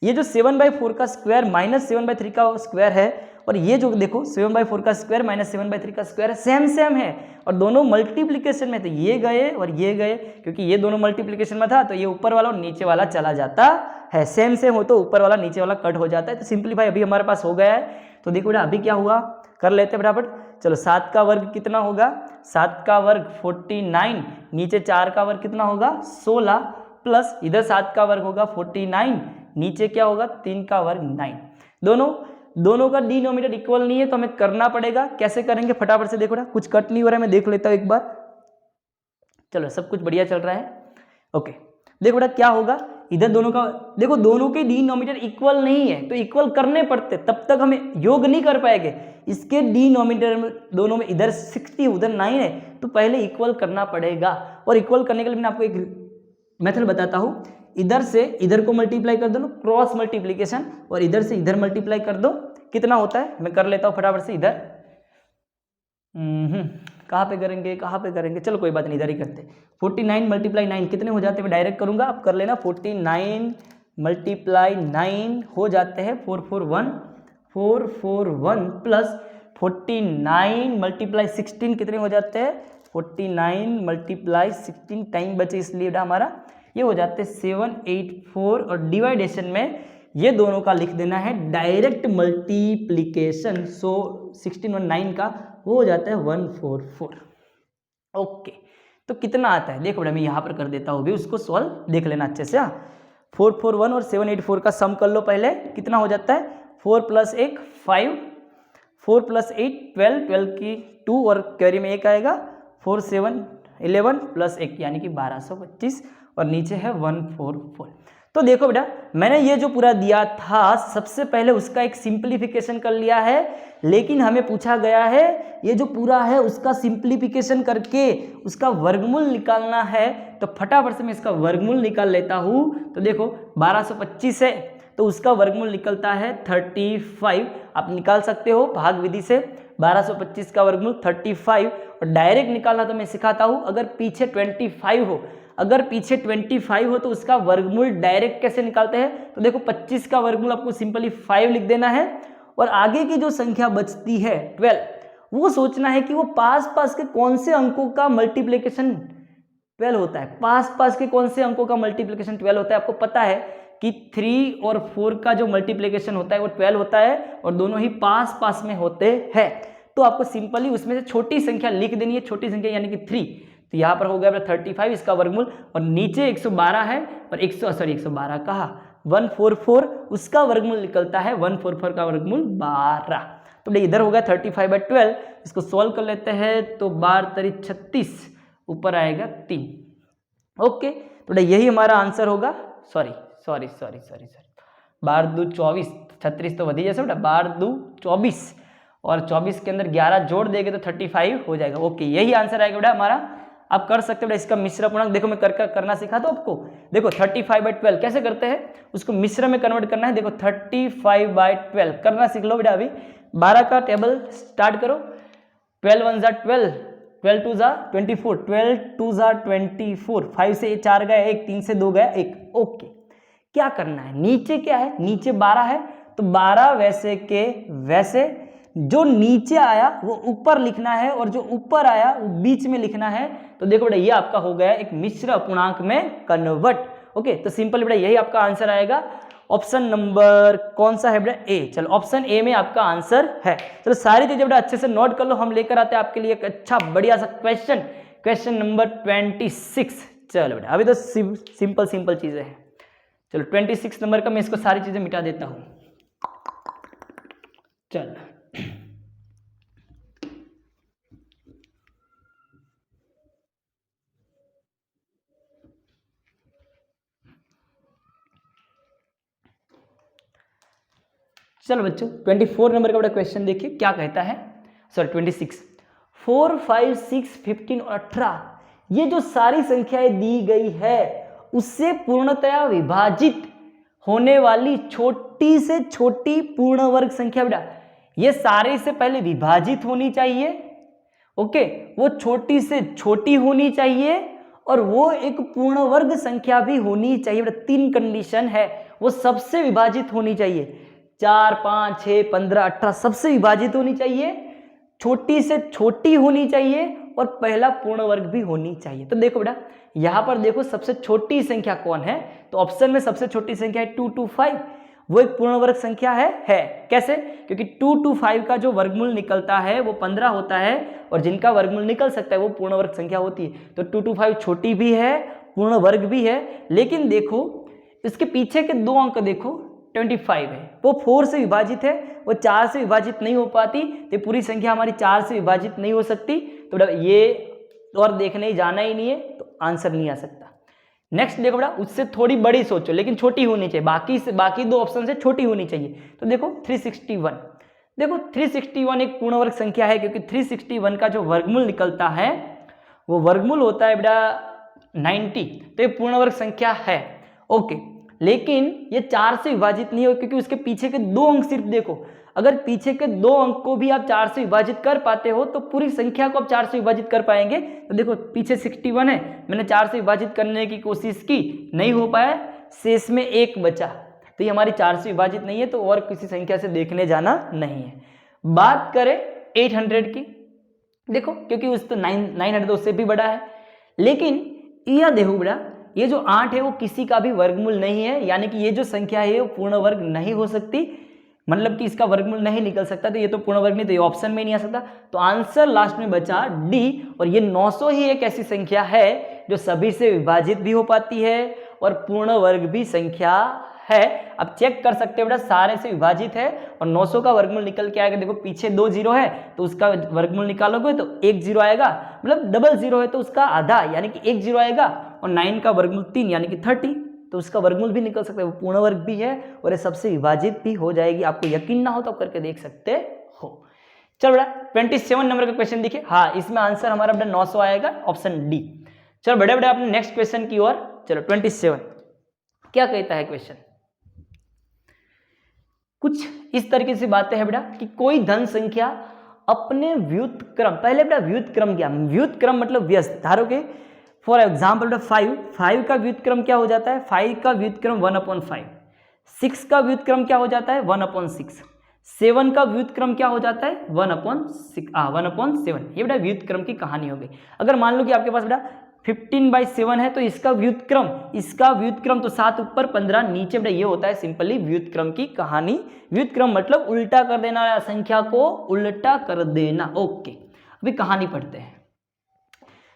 [SPEAKER 1] ये जो 7/4 का स्क्वायर माइनस 7/3 का स्क्वायर है, और ये जो देखो 7/4 का स्क्वायर माइनस 7/3 का स्क्वायर है, सेम सेम है और दोनों मल्टीप्लिकेशन में, तो ये गए और ये गए, क्योंकि ये दोनों मल्टीप्लिकेशन में था तो ये ऊपर वाला और नीचे वाला चला जाता है, सेम सेम हो तो ऊपर वाला नीचे वाला कट हो जाता है। तो सिंपलीफाई अभी हमारे पास हो गया है। तो देखो बेटा अभी क्या हुआ, कर लेते हैं फटाफट। चलो 7 का वर्ग कितना होगा, 7 का वर्ग 49, नीचे 4 का वर्ग कितना होगा 16, प्लस इधर 7 का वर्ग होगा 49, नीचे क्या होगा 3 का वर्ग 9। दोनों का डिनोमिनेटर इक्वल नहीं है तो हमें करना पड़ेगा। कैसे करेंगे फटाफट से देखो ना, कुछ कट नहीं हो रहा है, मैं देख लेता हूं एक बार। चलो सब कुछ बढ़िया चल रहा है। ओके देखो बेटा क्या होगा, इधर दोनों का देखो, दोनों के डिनोमिनेटर इक्वल नहीं है तो इक्वल करने पड़ते, तब तक हमें योग नहीं कर पाएंगे। इसके डिनोमिनेटर में दोनों में इधर 60 उधर 9 है तो पहले इक्वल करना पड़ेगा। और इक्वल करने के लिए मैं आपको एक मेथड बताता हूं, इधर से इधर को मल्टीप्लाई कर दो, क्रॉस मल्टीप्लीकेशन, और इधर से इधर मल्टीप्लाई कर दो, कितना होता है मैं कर लेता हूं फटाफट से। इधर कहाँ पे करेंगे, चलो कोई बात नहीं इधर ही करते। 49 × 9 कितने हो जाते हैं, मैं डायरेक्ट करूंगा, आप कर लेना। 49 × 9 हो जाते हैं 441 प्लस 49 × 16 कितने हो जाते हैं 49 × 16, टाइम बचे इसलिए हमारा ये हो जाते हैं 784, और डिवाइडेशन में ये दोनों का लिख देना है डायरेक्ट मल्टीप्लीकेशन। सो 16 और 9 का वो हो जाता है 144। ओके तो कितना आता है देखो बेटा, मैं यहाँ पर कर देता हूँ भी, उसको सॉल्व देख लेना अच्छे से। 441 और 784 का सम कर लो पहले, कितना हो जाता है 4 + 1 5, 4 + 8 12, 12 की 2 और कैरी में 1 आएगा, 4 7 11 + 1 यानी कि 1225, और नीचे है 144। तो देखो बेटा मैंने ये जो पूरा दिया था सबसे पहले उसका एक सिंप्लीफिकेशन कर लिया है, लेकिन हमें पूछा गया है ये जो पूरा है उसका सिंप्लीफिकेशन करके उसका वर्गमूल निकालना है। तो फटाफट से मैं इसका वर्गमूल निकाल लेता हूँ। तो देखो 1225 है तो उसका वर्गमूल निकलता है 35, आप निकाल सकते हो भाग विधि से। 1225 का वर्गमूल 35, और डायरेक्ट निकालना तो मैं सिखाता हूँ। अगर पीछे 25 हो तो उसका वर्गमूल डायरेक्ट कैसे निकालते हैं, तो देखो 25 का वर्गमूल आपको सिंपली 5 लिख देना है, और आगे की जो संख्या बचती है 12, वो सोचना है कि वो पास के कौन से अंकों का मल्टीप्लिकेशन 12 होता है। पास के कौन से अंकों का मल्टीप्लिकेशन 12 होता है, आपको पता है कि 3 और 4 का जो मल्टीप्लिकेशन होता है वो 12 होता है, और दोनों ही पास में होते हैं। तो आपको सिंपली उसमें से छोटी संख्या लिख देनी है, छोटी संख्या यानी कि 3। तो यहाँ पर हो गया 35 इसका वर्गमूल, और नीचे 112 है, और 112 कहा 144 उसका वर्गमूल निकलता है, 144 का वर्गमूल 12। तो इधर हो गया 35/12, इसको सॉल्व कर लेते हैं। तो 12 × 36 ऊपर आएगा 3। ओके तो यही हमारा आंसर होगा। सॉरी 12 × 2 = 24, 36 तो वधी जैसे बेटा, 12 × 2 = 24, और 24 के अंदर 11 जोड़ देंगे तो 35 हो जाएगा। ओके यही आंसर आएगा बेटा हमारा। आप कर सकते हो बेटा इसका मिश्र पूर्णांक, देखो मैं करना सिखा दो आपको। देखो 35/12 कैसे करते हैं, उसको मिश्र में कन्वर्ट करना है। देखो 35/12 करना सीख लो बेटा अभी। 12 का टेबल स्टार्ट करो, 12 × 1 = 12, 12 × 2 = 24, 12 × 2 = 24, 5 से 4 गया 1, 3 से 2 गया 1। ओके क्या करना है, नीचे क्या है, नीचे 12 है तो 12 वैसे के वैसे जो नीचे आया वो ऊपर लिखना है, और जो ऊपर आया वो बीच में लिखना है। तो देखो बेटा ये आपका हो गया एक मिश्र अपूर्णांक में कन्वर्ट। ओके तो सिंपल बेटा यही आपका आंसर आएगा। ऑप्शन नंबर कौन सा है बेटा, ए। चलो ऑप्शन ए में आपका आंसर है। चलो सारी चीजें बेटा अच्छे से नोट कर लो, हम लेकर आते हैं आपके लिए एक अच्छा बढ़िया सा क्वेश्चन नंबर 26। चलो बेटा अभी तो सिंपल चीजें हैं। चलो 26 नंबर का मैं इसको सारी चीजें मिटा देता हूं। चलो चलो बच्चों 24 नंबर का बड़ा क्वेश्चन देखिए क्या कहता है। सॉरी 26, 4 5 6 15 और 18 ये जो सारी संख्याएं दी गई है उससे पूर्णतया विभाजित होने वाली छोटी से छोटी पूर्ण वर्ग संख्या बेटा, ये सारे से पहले विभाजित होनी चाहिए, ओके, वो छोटी से छोटी होनी चाहिए और वो एक पूर्ण वर्ग संख्या भी होनी चाहिए बेटा। 3 कंडीशन है, वो सबसे विभाजित होनी चाहिए। 4, 5, 6, 15, 18 सबसे विभाजित होनी चाहिए, छोटी से छोटी होनी चाहिए और पहला पूर्ण वर्ग भी होनी चाहिए। तो देखो बेटा यहां पर देखो सबसे छोटी संख्या कौन है, तो ऑप्शन में सबसे छोटी संख्या है 2 to 5, वो एक पूर्ण वर्ग संख्या है। कैसे? क्योंकि 2 to 5 का जो वर्गमूल निकलता है वो 15 होता है और जिनका वर्गमूल निकल सकता है वो पूर्ण वर्ग संख्या होती है। तो 2 to 5 छोटी भी है, पूर्ण वर्ग भी है, लेकिन देखो इसके पीछे के 2 अंक देखो 25 है, वो 4 से विभाजित है, वो 4 से विभाजित नहीं हो पाती, तो पूरी संख्या हमारी 4 से विभाजित नहीं हो सकती। तो बेटा ये और देखने जाना ही नहीं है, तो आंसर नहीं आ सकता। नेक्स्ट देखो बेटा उससे थोड़ी बड़ी सोचो लेकिन छोटी होनी चाहिए, बाकी 2 ऑप्शन से छोटी होनी चाहिए। तो देखो 361, देखो 361 एक पूर्ण वर्ग संख्या है क्योंकि 361 का जो वर्गमूल निकलता है वो वर्गमूल होता है बेटा 90, तो ये पूर्ण वर्ग संख्या है। ओके, लेकिन ये 4 से विभाजित नहीं हो क्योंकि उसके पीछे के 2 अंक सिर्फ देखो, अगर पीछे के 2 अंक को भी आप 4 से विभाजित कर पाते हो तो पूरी संख्या को आप 4 से विभाजित कर पाएंगे। तो देखो पीछे 61 है, मैंने 4 से विभाजित करने की कोशिश की, नहीं हो पाया, शेष में 1 बचा, तो ये हमारी 4 से विभाजित नहीं है, तो और किसी संख्या से देखने जाना नहीं है। बात करें 800 की, देखो क्योंकि उस तो 900 उससे भी बड़ा है, लेकिन यह देखो बेटा ये जो 8 है वो किसी का भी वर्गमूल नहीं है, यानी कि ये जो संख्या है वो पूर्ण वर्ग नहीं हो सकती, मतलब कि इसका वर्गमूल नहीं निकल सकता, तो ये तो पूर्ण वर्ग नहीं, तो ये ऑप्शन में नहीं आ सकता। तो आंसर लास्ट में बचा डी, और ये 900 ही एक ऐसी संख्या है जो सभी से विभाजित भी हो पाती है और पूर्ण वर्ग भी संख्या है। अब चेक कर सकते हो बेटा सारे से विभाजित है और 900 का वर्गमूल निकल के आएगा, देखो पीछे 2 0 है तो उसका वर्गमूल निकालोगे तो 1 0 आएगा, मतलब डबल 0 है तो उसका आधा यानी कि 1 0 आएगा, और 9 का वर्गमूल 3 यानी कि 30, तो उसका वर्गमूल भी निकल सकता है, वो पूर्ण वर्ग भी है और ये सबसे विभाजित भी हो जाएगी। आपको यकीन ना हो तो आप करके देख सकते हो। चलो बेटा 27 नंबर का क्वेश्चन देखिए, हाँ इसमें आंसर हमारा बेटा 900 आएगा, ऑप्शन डी। चलो बड़े बड़े अपने नेक्स्ट क्वेश्चन की ओर चलो। 27 क्या कहता है क्वेश्चन, कुछ इस तरीके से बातें हैं बेटा कि कोई धन संख्या अपने व्युत्क्रम, पहले बेटा व्युत्क्रम क्या, व्युत्क्रम मतलब व्यस्त, धारो के फॉर एग्जाम्पल बेटा 5 का व्युत्क्रम क्या हो जाता है, 5 का व्युत्क्रम 1/5, 6 का व्युत्क्रम क्या हो जाता है 1/6, 7 का व्युत्क्रम क्या हो जाता है 1/7, ये बेटा व्युत्क्रम की कहानी हो गई। अगर मान लो कि आपके पास बेटा 15/7 है तो इसका व्युत्क्रम तो 7 ऊपर 15 नीचे बेटा, ये होता है सिंपली व्युत्क्रम की कहानी। व्युत्क्रम मतलब उल्टा कर देना, संख्या को उल्टा कर देना। ओके, अभी कहानी पढ़ते हैं।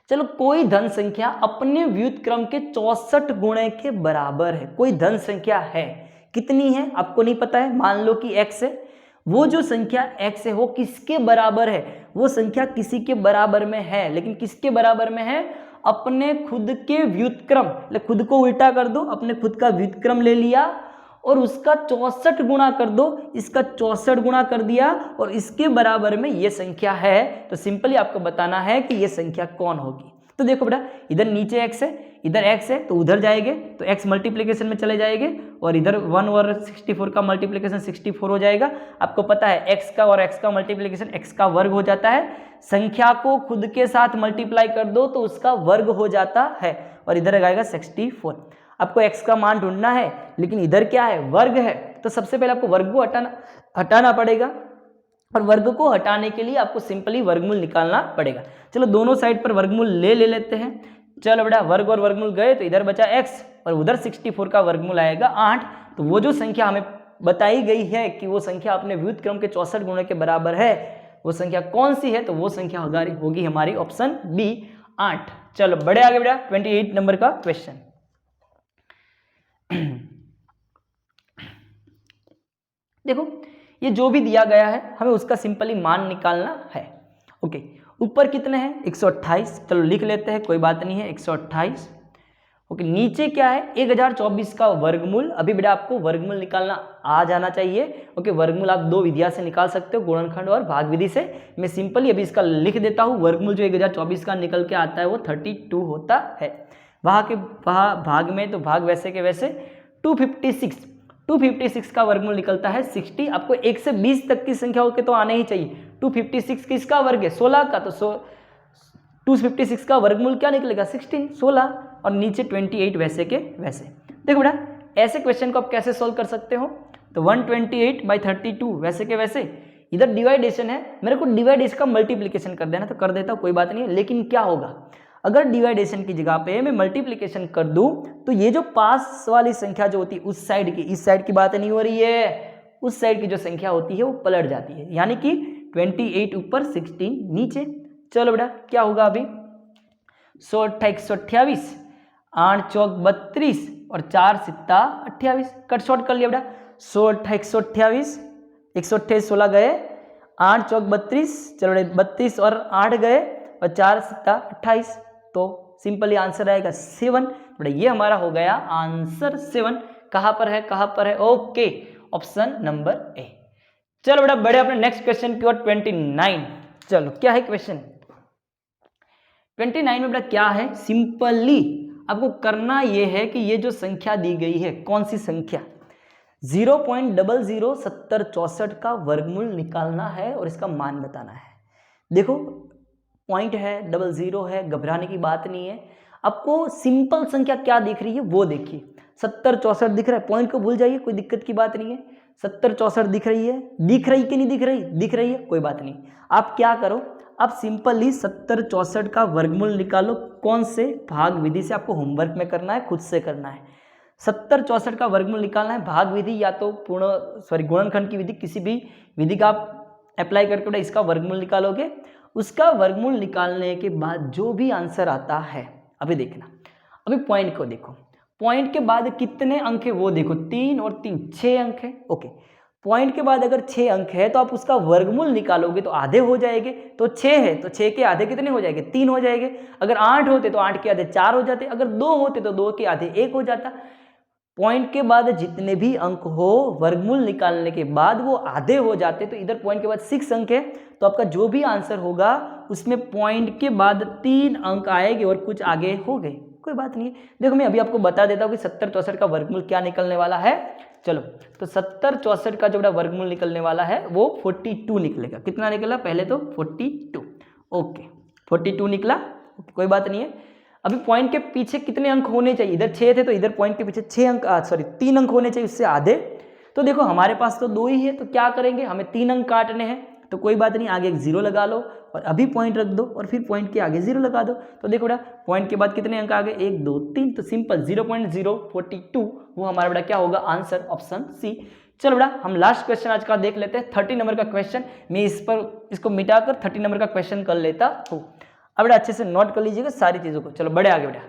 [SPEAKER 1] चलो, कोई धन संख्या अपने व्युत्क्रम के 64 गुणे के बराबर है। कोई धन संख्या है, कितनी है आपको नहीं पता है, मान लो कि x है, वो जो संख्या x है वो किसके बराबर है, वो संख्या किसी के बराबर में है, लेकिन किसके बराबर में है, अपने खुद के व्युत्क्रम, खुद को उल्टा कर दो, अपने खुद का व्युत्क्रम ले लिया और उसका 64 गुणा कर दो, इसका 64 गुणा कर दिया और इसके बराबर में ये संख्या है, तो सिंपली आपको बताना है कि ये संख्या कौन होगी। तो देखो बेटा इधर नीचे x है, इधर x है, तो उधर जाएंगे तो x मल्टीप्लिकेशन में चले जाएंगे और इधर 1 और 64 का मल्टीप्लिकेशन 64 हो जाएगा। आपको पता है x का और x का मल्टीप्लिकेशन x का वर्ग हो जाता है, संख्या को खुद के साथ मल्टीप्लाई कर दो तो उसका वर्ग हो जाता है और इधर आएगा 64। आपको x का मान ढूंढना है, लेकिन इधर क्या है, वर्ग है, तो सबसे पहले आपको वर्ग को हटाना पड़ेगा और वर्ग को हटाने के लिए आपको सिंपली वर्गमूल निकालना पड़ेगा। चलो दोनों साइड पर वर्गमूल ले लेते हैं। चलो बेटा वर्ग और वर्गमूल गए तो इधर बचा x और उधर 64 का वर्गमूल आएगा 8। तो वो जो संख्या हमें बताई गई है कि वो संख्या अपने व्युत्क्रम के 64 गुणे के बराबर है, वो संख्या कौन सी है, तो वो संख्या होगी हमारी ऑप्शन बी 8। चलो बड़े आगे बेटा 28 नंबर का क्वेश्चन। देखो ये जो भी दिया गया है हमें उसका सिंपली मान निकालना है। ओके, ऊपर कितने हैं 128, चलो लिख लेते हैं, कोई बात नहीं है 128, ओके, नीचे क्या है 1024 का वर्गमूल। अभी बेटा आपको वर्गमूल निकालना आ जाना चाहिए। ओके, वर्गमूल आप दो विधियां से निकाल सकते हो, गुणनखंड और भाग विधि से। मैं सिंपली अभी इसका लिख देता हूँ। वर्गमूल जो 1024 का निकल के आता है वो 32 होता है। वहाँ भाग में तो भाग वैसे के वैसे 256 का वर्गमूल निकलता है 60। आपको 1 से 20 तक की संख्या होके तो आने ही चाहिए। 256 किसका वर्ग है? 16 का, तो 256 का वर्गमूल क्या निकलेगा? 16 और नीचे 28 वैसे के वैसे। देखो बेटा ऐसे क्वेश्चन को आप कैसे सोल्व कर सकते हो? तो 128/32 वैसे के वैसे। इधर डिवाइडेशन है, मेरे को डिवाइड इसका मल्टीप्लीकेशन कर देना, तो कर देता हूँ, कोई बात नहीं है। लेकिन क्या होगा अगर डिवाइडेशन की जगह पे मैं मल्टीप्लीकेशन कर दूं, तो ये जो पास वाली संख्या जो होती है उस साइड की, इस साइड की बात नहीं हो रही है, उस साइड की जो संख्या होती है वो पलट जाती है, यानी कि 28 ऊपर 16 नीचे। चलो बेटा क्या होगा अभी? 128, 8 चौक 32 और 4 सित्ता 28। कट शॉर्ट कर लिया बेटा। 128, 128 16 गए, 8 चौक 32, चलो बेटा 32 और 8 गए और 4 सित्ता 28। तो सिंपली आंसर आएगा 7। बेटा ये हमारा हो गया आंसर 7। कहां पर है? कहां पर है? Okay, option number A. चलो बेटा बढ़े अपने नेक्स्ट क्वेश्चन की ओर। 29। चलो क्या है क्वेश्चन 29 में बेटा? क्या है? सिंपली आपको करना यह है कि ये जो संख्या दी गई है, कौन सी संख्या? 0.007064 का वर्गमूल निकालना है और इसका मान बताना है। देखो पॉइंट है, 00 है, घबराने की बात नहीं है। आपको सिंपल संख्या क्या दिख रही है वो देखिए। 7064 दिख रहा है, पॉइंट को भूल जाइए, कोई दिक्कत की बात नहीं है। 7064 दिख रही है, दिख रही कि नहीं दिख रही? दिख रही है, कोई बात नहीं। आप क्या करो, आप सिंपली 7064 का वर्गमूल निकालो। कौन से? भाग विधि से। आपको होमवर्क में करना है, खुद से करना है। 7064 का वर्गमूल निकालना है भाग विधि या तो गुणनखंड की विधि, किसी भी विधि का आप अप्लाई करके इसका वर्गमूल निकालोगे। उसका वर्गमूल निकालने के बाद जो भी आंसर आता है, अभी देखना, अभी पॉइंट को देखो, पॉइंट के बाद कितने अंक है वो देखो। 3 और 3 6 अंक है। ओके, पॉइंट के बाद अगर 6 अंक है तो आप उसका वर्गमूल निकालोगे तो आधे हो जाएंगे। तो 6 है तो 6 के आधे कितने हो जाएंगे? 3 हो जाएंगे। अगर 8 होते तो 8 के आधे 4 हो जाते। अगर 2 होते तो 2 के आधे 1 हो जाता। पॉइंट के बाद जितने भी अंक हो वर्गमूल निकालने के बाद वो आधे हो जाते। तो इधर पॉइंट के बाद 6 अंक है, तो आपका जो भी आंसर होगा उसमें पॉइंट के बाद 3 अंक आएंगे और कुछ आगे हो गए, कोई बात नहीं है। देखो मैं अभी आपको बता देता हूँ कि 7064 का वर्गमूल क्या निकलने वाला है। चलो तो 7064 का जो वर्गमूल निकलने वाला है वो 42 निकलेगा। कितना निकला? पहले तो 42। ओके 42 निकला, कोई बात नहीं है। अभी पॉइंट के पीछे कितने अंक होने चाहिए? इधर 6 थे तो इधर पॉइंट के पीछे 3 अंक होने चाहिए, उससे आधे। तो देखो हमारे पास तो 2 ही है, तो क्या करेंगे, हमें 3 अंक काटने हैं। तो कोई बात नहीं, आगे एक 0 लगा लो और अभी पॉइंट रख दो और फिर पॉइंट के आगे 0 लगा दो। तो देखो बेटा पॉइंट के बाद कितने अंक आ गए? 1 2 3। तो सिंपल 0.042 वो हमारा बेटा क्या होगा? Answer option C. चलो बेटा हम लास्ट क्वेश्चन आज का देख लेते हैं, 30 नंबर का क्वेश्चन। मैं इसको मिटाकर 30 नंबर का क्वेश्चन कर लेता हूँ। अब बेटा अच्छे से नोट कर लीजिएगा सारी चीजों को। चलो बड़े आगे बेटा।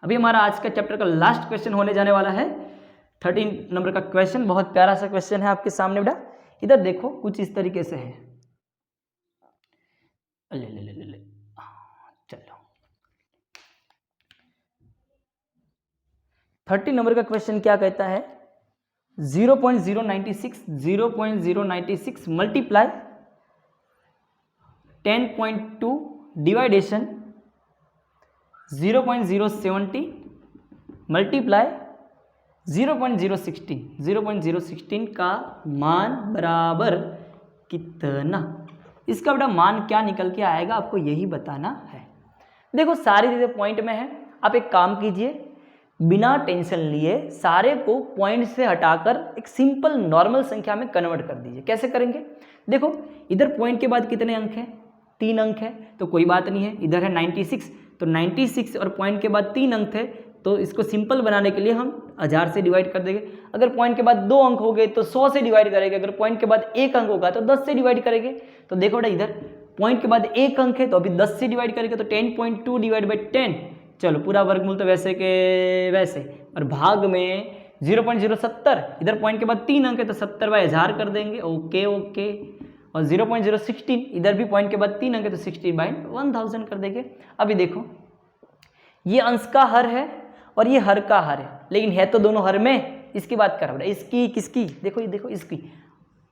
[SPEAKER 1] अभी हमारा आज का चैप्टर का लास्ट क्वेश्चन होने जाने वाला है, 13 नंबर का क्वेश्चन। बहुत प्यारा सा क्वेश्चन है आपके सामने बेटा। इधर देखो कुछ इस तरीके से है। ले ले ले ले ले चलो 30 नंबर का क्वेश्चन क्या कहता है? 0.096 मल्टीप्लाई 10.2 डिवाइडेशन 0.070 मल्टीप्लाई 0.016 का मान बराबर कितना? इसका बेटा मान क्या निकल के आएगा आपको यही बताना है। देखो सारी चीजें पॉइंट में है। आप एक काम कीजिए, बिना टेंशन लिए सारे को पॉइंट से हटाकर एक सिंपल नॉर्मल संख्या में कन्वर्ट कर दीजिए। कैसे करेंगे? देखो इधर पॉइंट के बाद कितने अंक हैं? 3 अंक है, तो कोई बात नहीं है। इधर है 96, तो 96 और पॉइंट के बाद 3 अंक थे, तो इसको सिंपल बनाने के लिए हम 1000 से डिवाइड कर देंगे। अगर पॉइंट के बाद 2 अंक हो गए तो 100 से डिवाइड करेंगे। अगर पॉइंट के बाद 1 अंक होगा तो 10 से डिवाइड करेंगे। तो देखो बेटा इधर पॉइंट के बाद 1 अंक है तो अभी 10 से डिवाइड करेंगे, तो 10.2 डिवाइड बाई 10। चलो पूरा वर्गमूल तो वैसे के वैसे, और भाग में 0.070। इधर पॉइंट के बाद 3 अंक है तो 70/1000 कर देंगे। ओके ओके और 0.016 इधर भी पॉइंट के बाद 3 अंक है तो 60/1000 कर देंगे। अभी देखो ये अंश का हर है और ये हर का हर है, लेकिन है तो दोनों हर में। इसकी बात कर रहा है, इसकी किसकी, देखो ये देखो इसकी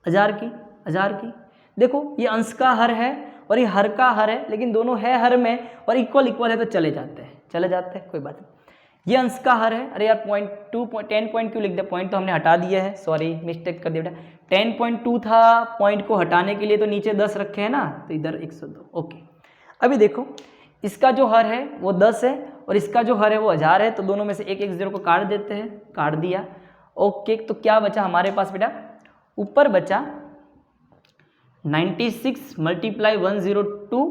[SPEAKER 1] 1000 की, देखो ये अंश का हर है और ये हर का हर है, लेकिन दोनों है हर में और इक्वल है तो चले जाते हैं, कोई बात नहीं। ये अंश का हर है, अरे यार 10 पॉइंट क्यों लिख दिया, पॉइंट तो हमने हटा दिया है, सॉरी मिस्टेक कर दिया बेटा। 10.2 था, पॉइंट को हटाने के लिए तो नीचे 10 रखे हैं ना, तो इधर 102। ओके, अभी देखो इसका जो हर है वो 10 है और इसका जो हर है वो 1000 है, तो दोनों में से एक 0 को काट देते हैं, काट दिया। ओके, तो क्या बचा हमारे पास बेटा, ऊपर बचा 96 × 102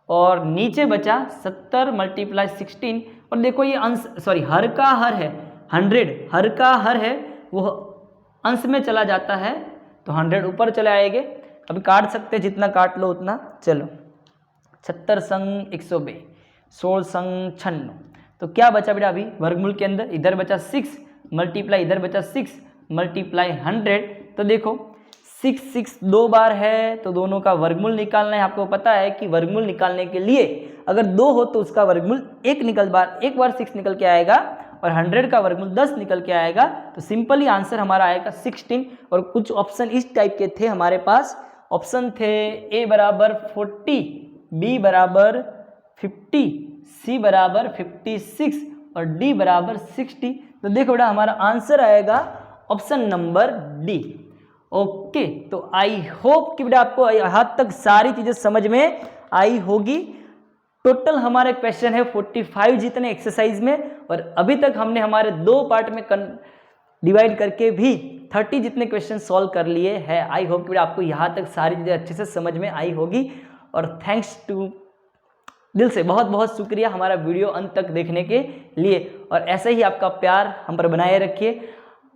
[SPEAKER 1] और नीचे बचा 70 × 16। और देखो ये अंश सॉरी हर का हर है 100, हर का हर है वो अंश में चला जाता है तो 100 ऊपर चले आएंगे। अभी काट सकते हैं, जितना काट लो उतना। चलो 76 संग 102, 16 संग 96, तो क्या बचा बेटा अभी वर्गमूल के अंदर, इधर बचा 6 मल्टीप्लाई इधर बचा 6 मल्टीप्लाई 100। तो देखो 6 2 बार है तो दोनों का वर्गमूल निकालना है। आपको पता है कि वर्गमूल निकालने के लिए अगर 2 हो तो उसका वर्गमूल एक बार 6 निकल के आएगा और 100 का वर्गमूल 10 निकल के आएगा। तो सिंपली आंसर हमारा आएगा 16। और कुछ ऑप्शन इस टाइप के थे हमारे पास, ऑप्शन थे ए बराबर 40, बी बराबर 50, सी बराबर 56 और डी बराबर 60। तो देखो बेटा हमारा आंसर आएगा ऑप्शन नंबर डी। ओके, तो आई होप कि बेटा आपको यहाँ तक सारी चीजें समझ में आई होगी। टोटल हमारे क्वेश्चन है 45 जितने एक्सरसाइज में, और अभी तक हमने हमारे 2 पार्ट में डिवाइड करके भी 30 जितने क्वेश्चन सॉल्व कर लिए हैं। आई होप कि बेटा आपको यहाँ तक सारी चीजें अच्छे से समझ में आई होगी। और थैंक्स टू दिल से बहुत बहुत शुक्रिया हमारा वीडियो अंत तक देखने के लिए, और ऐसे ही आपका प्यार हम पर बनाए रखिए।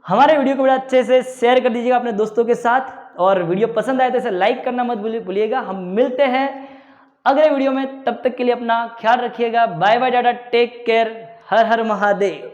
[SPEAKER 1] हमारे वीडियो को बड़ा अच्छे से शेयर कर दीजिएगा अपने दोस्तों के साथ, और वीडियो पसंद आए तो इसे लाइक करना मत भूलिएगा। हम मिलते हैं अगले वीडियो में, तब तक के लिए अपना ख्याल रखिएगा। Bye bye, tata, take care, Har Har Mahadev.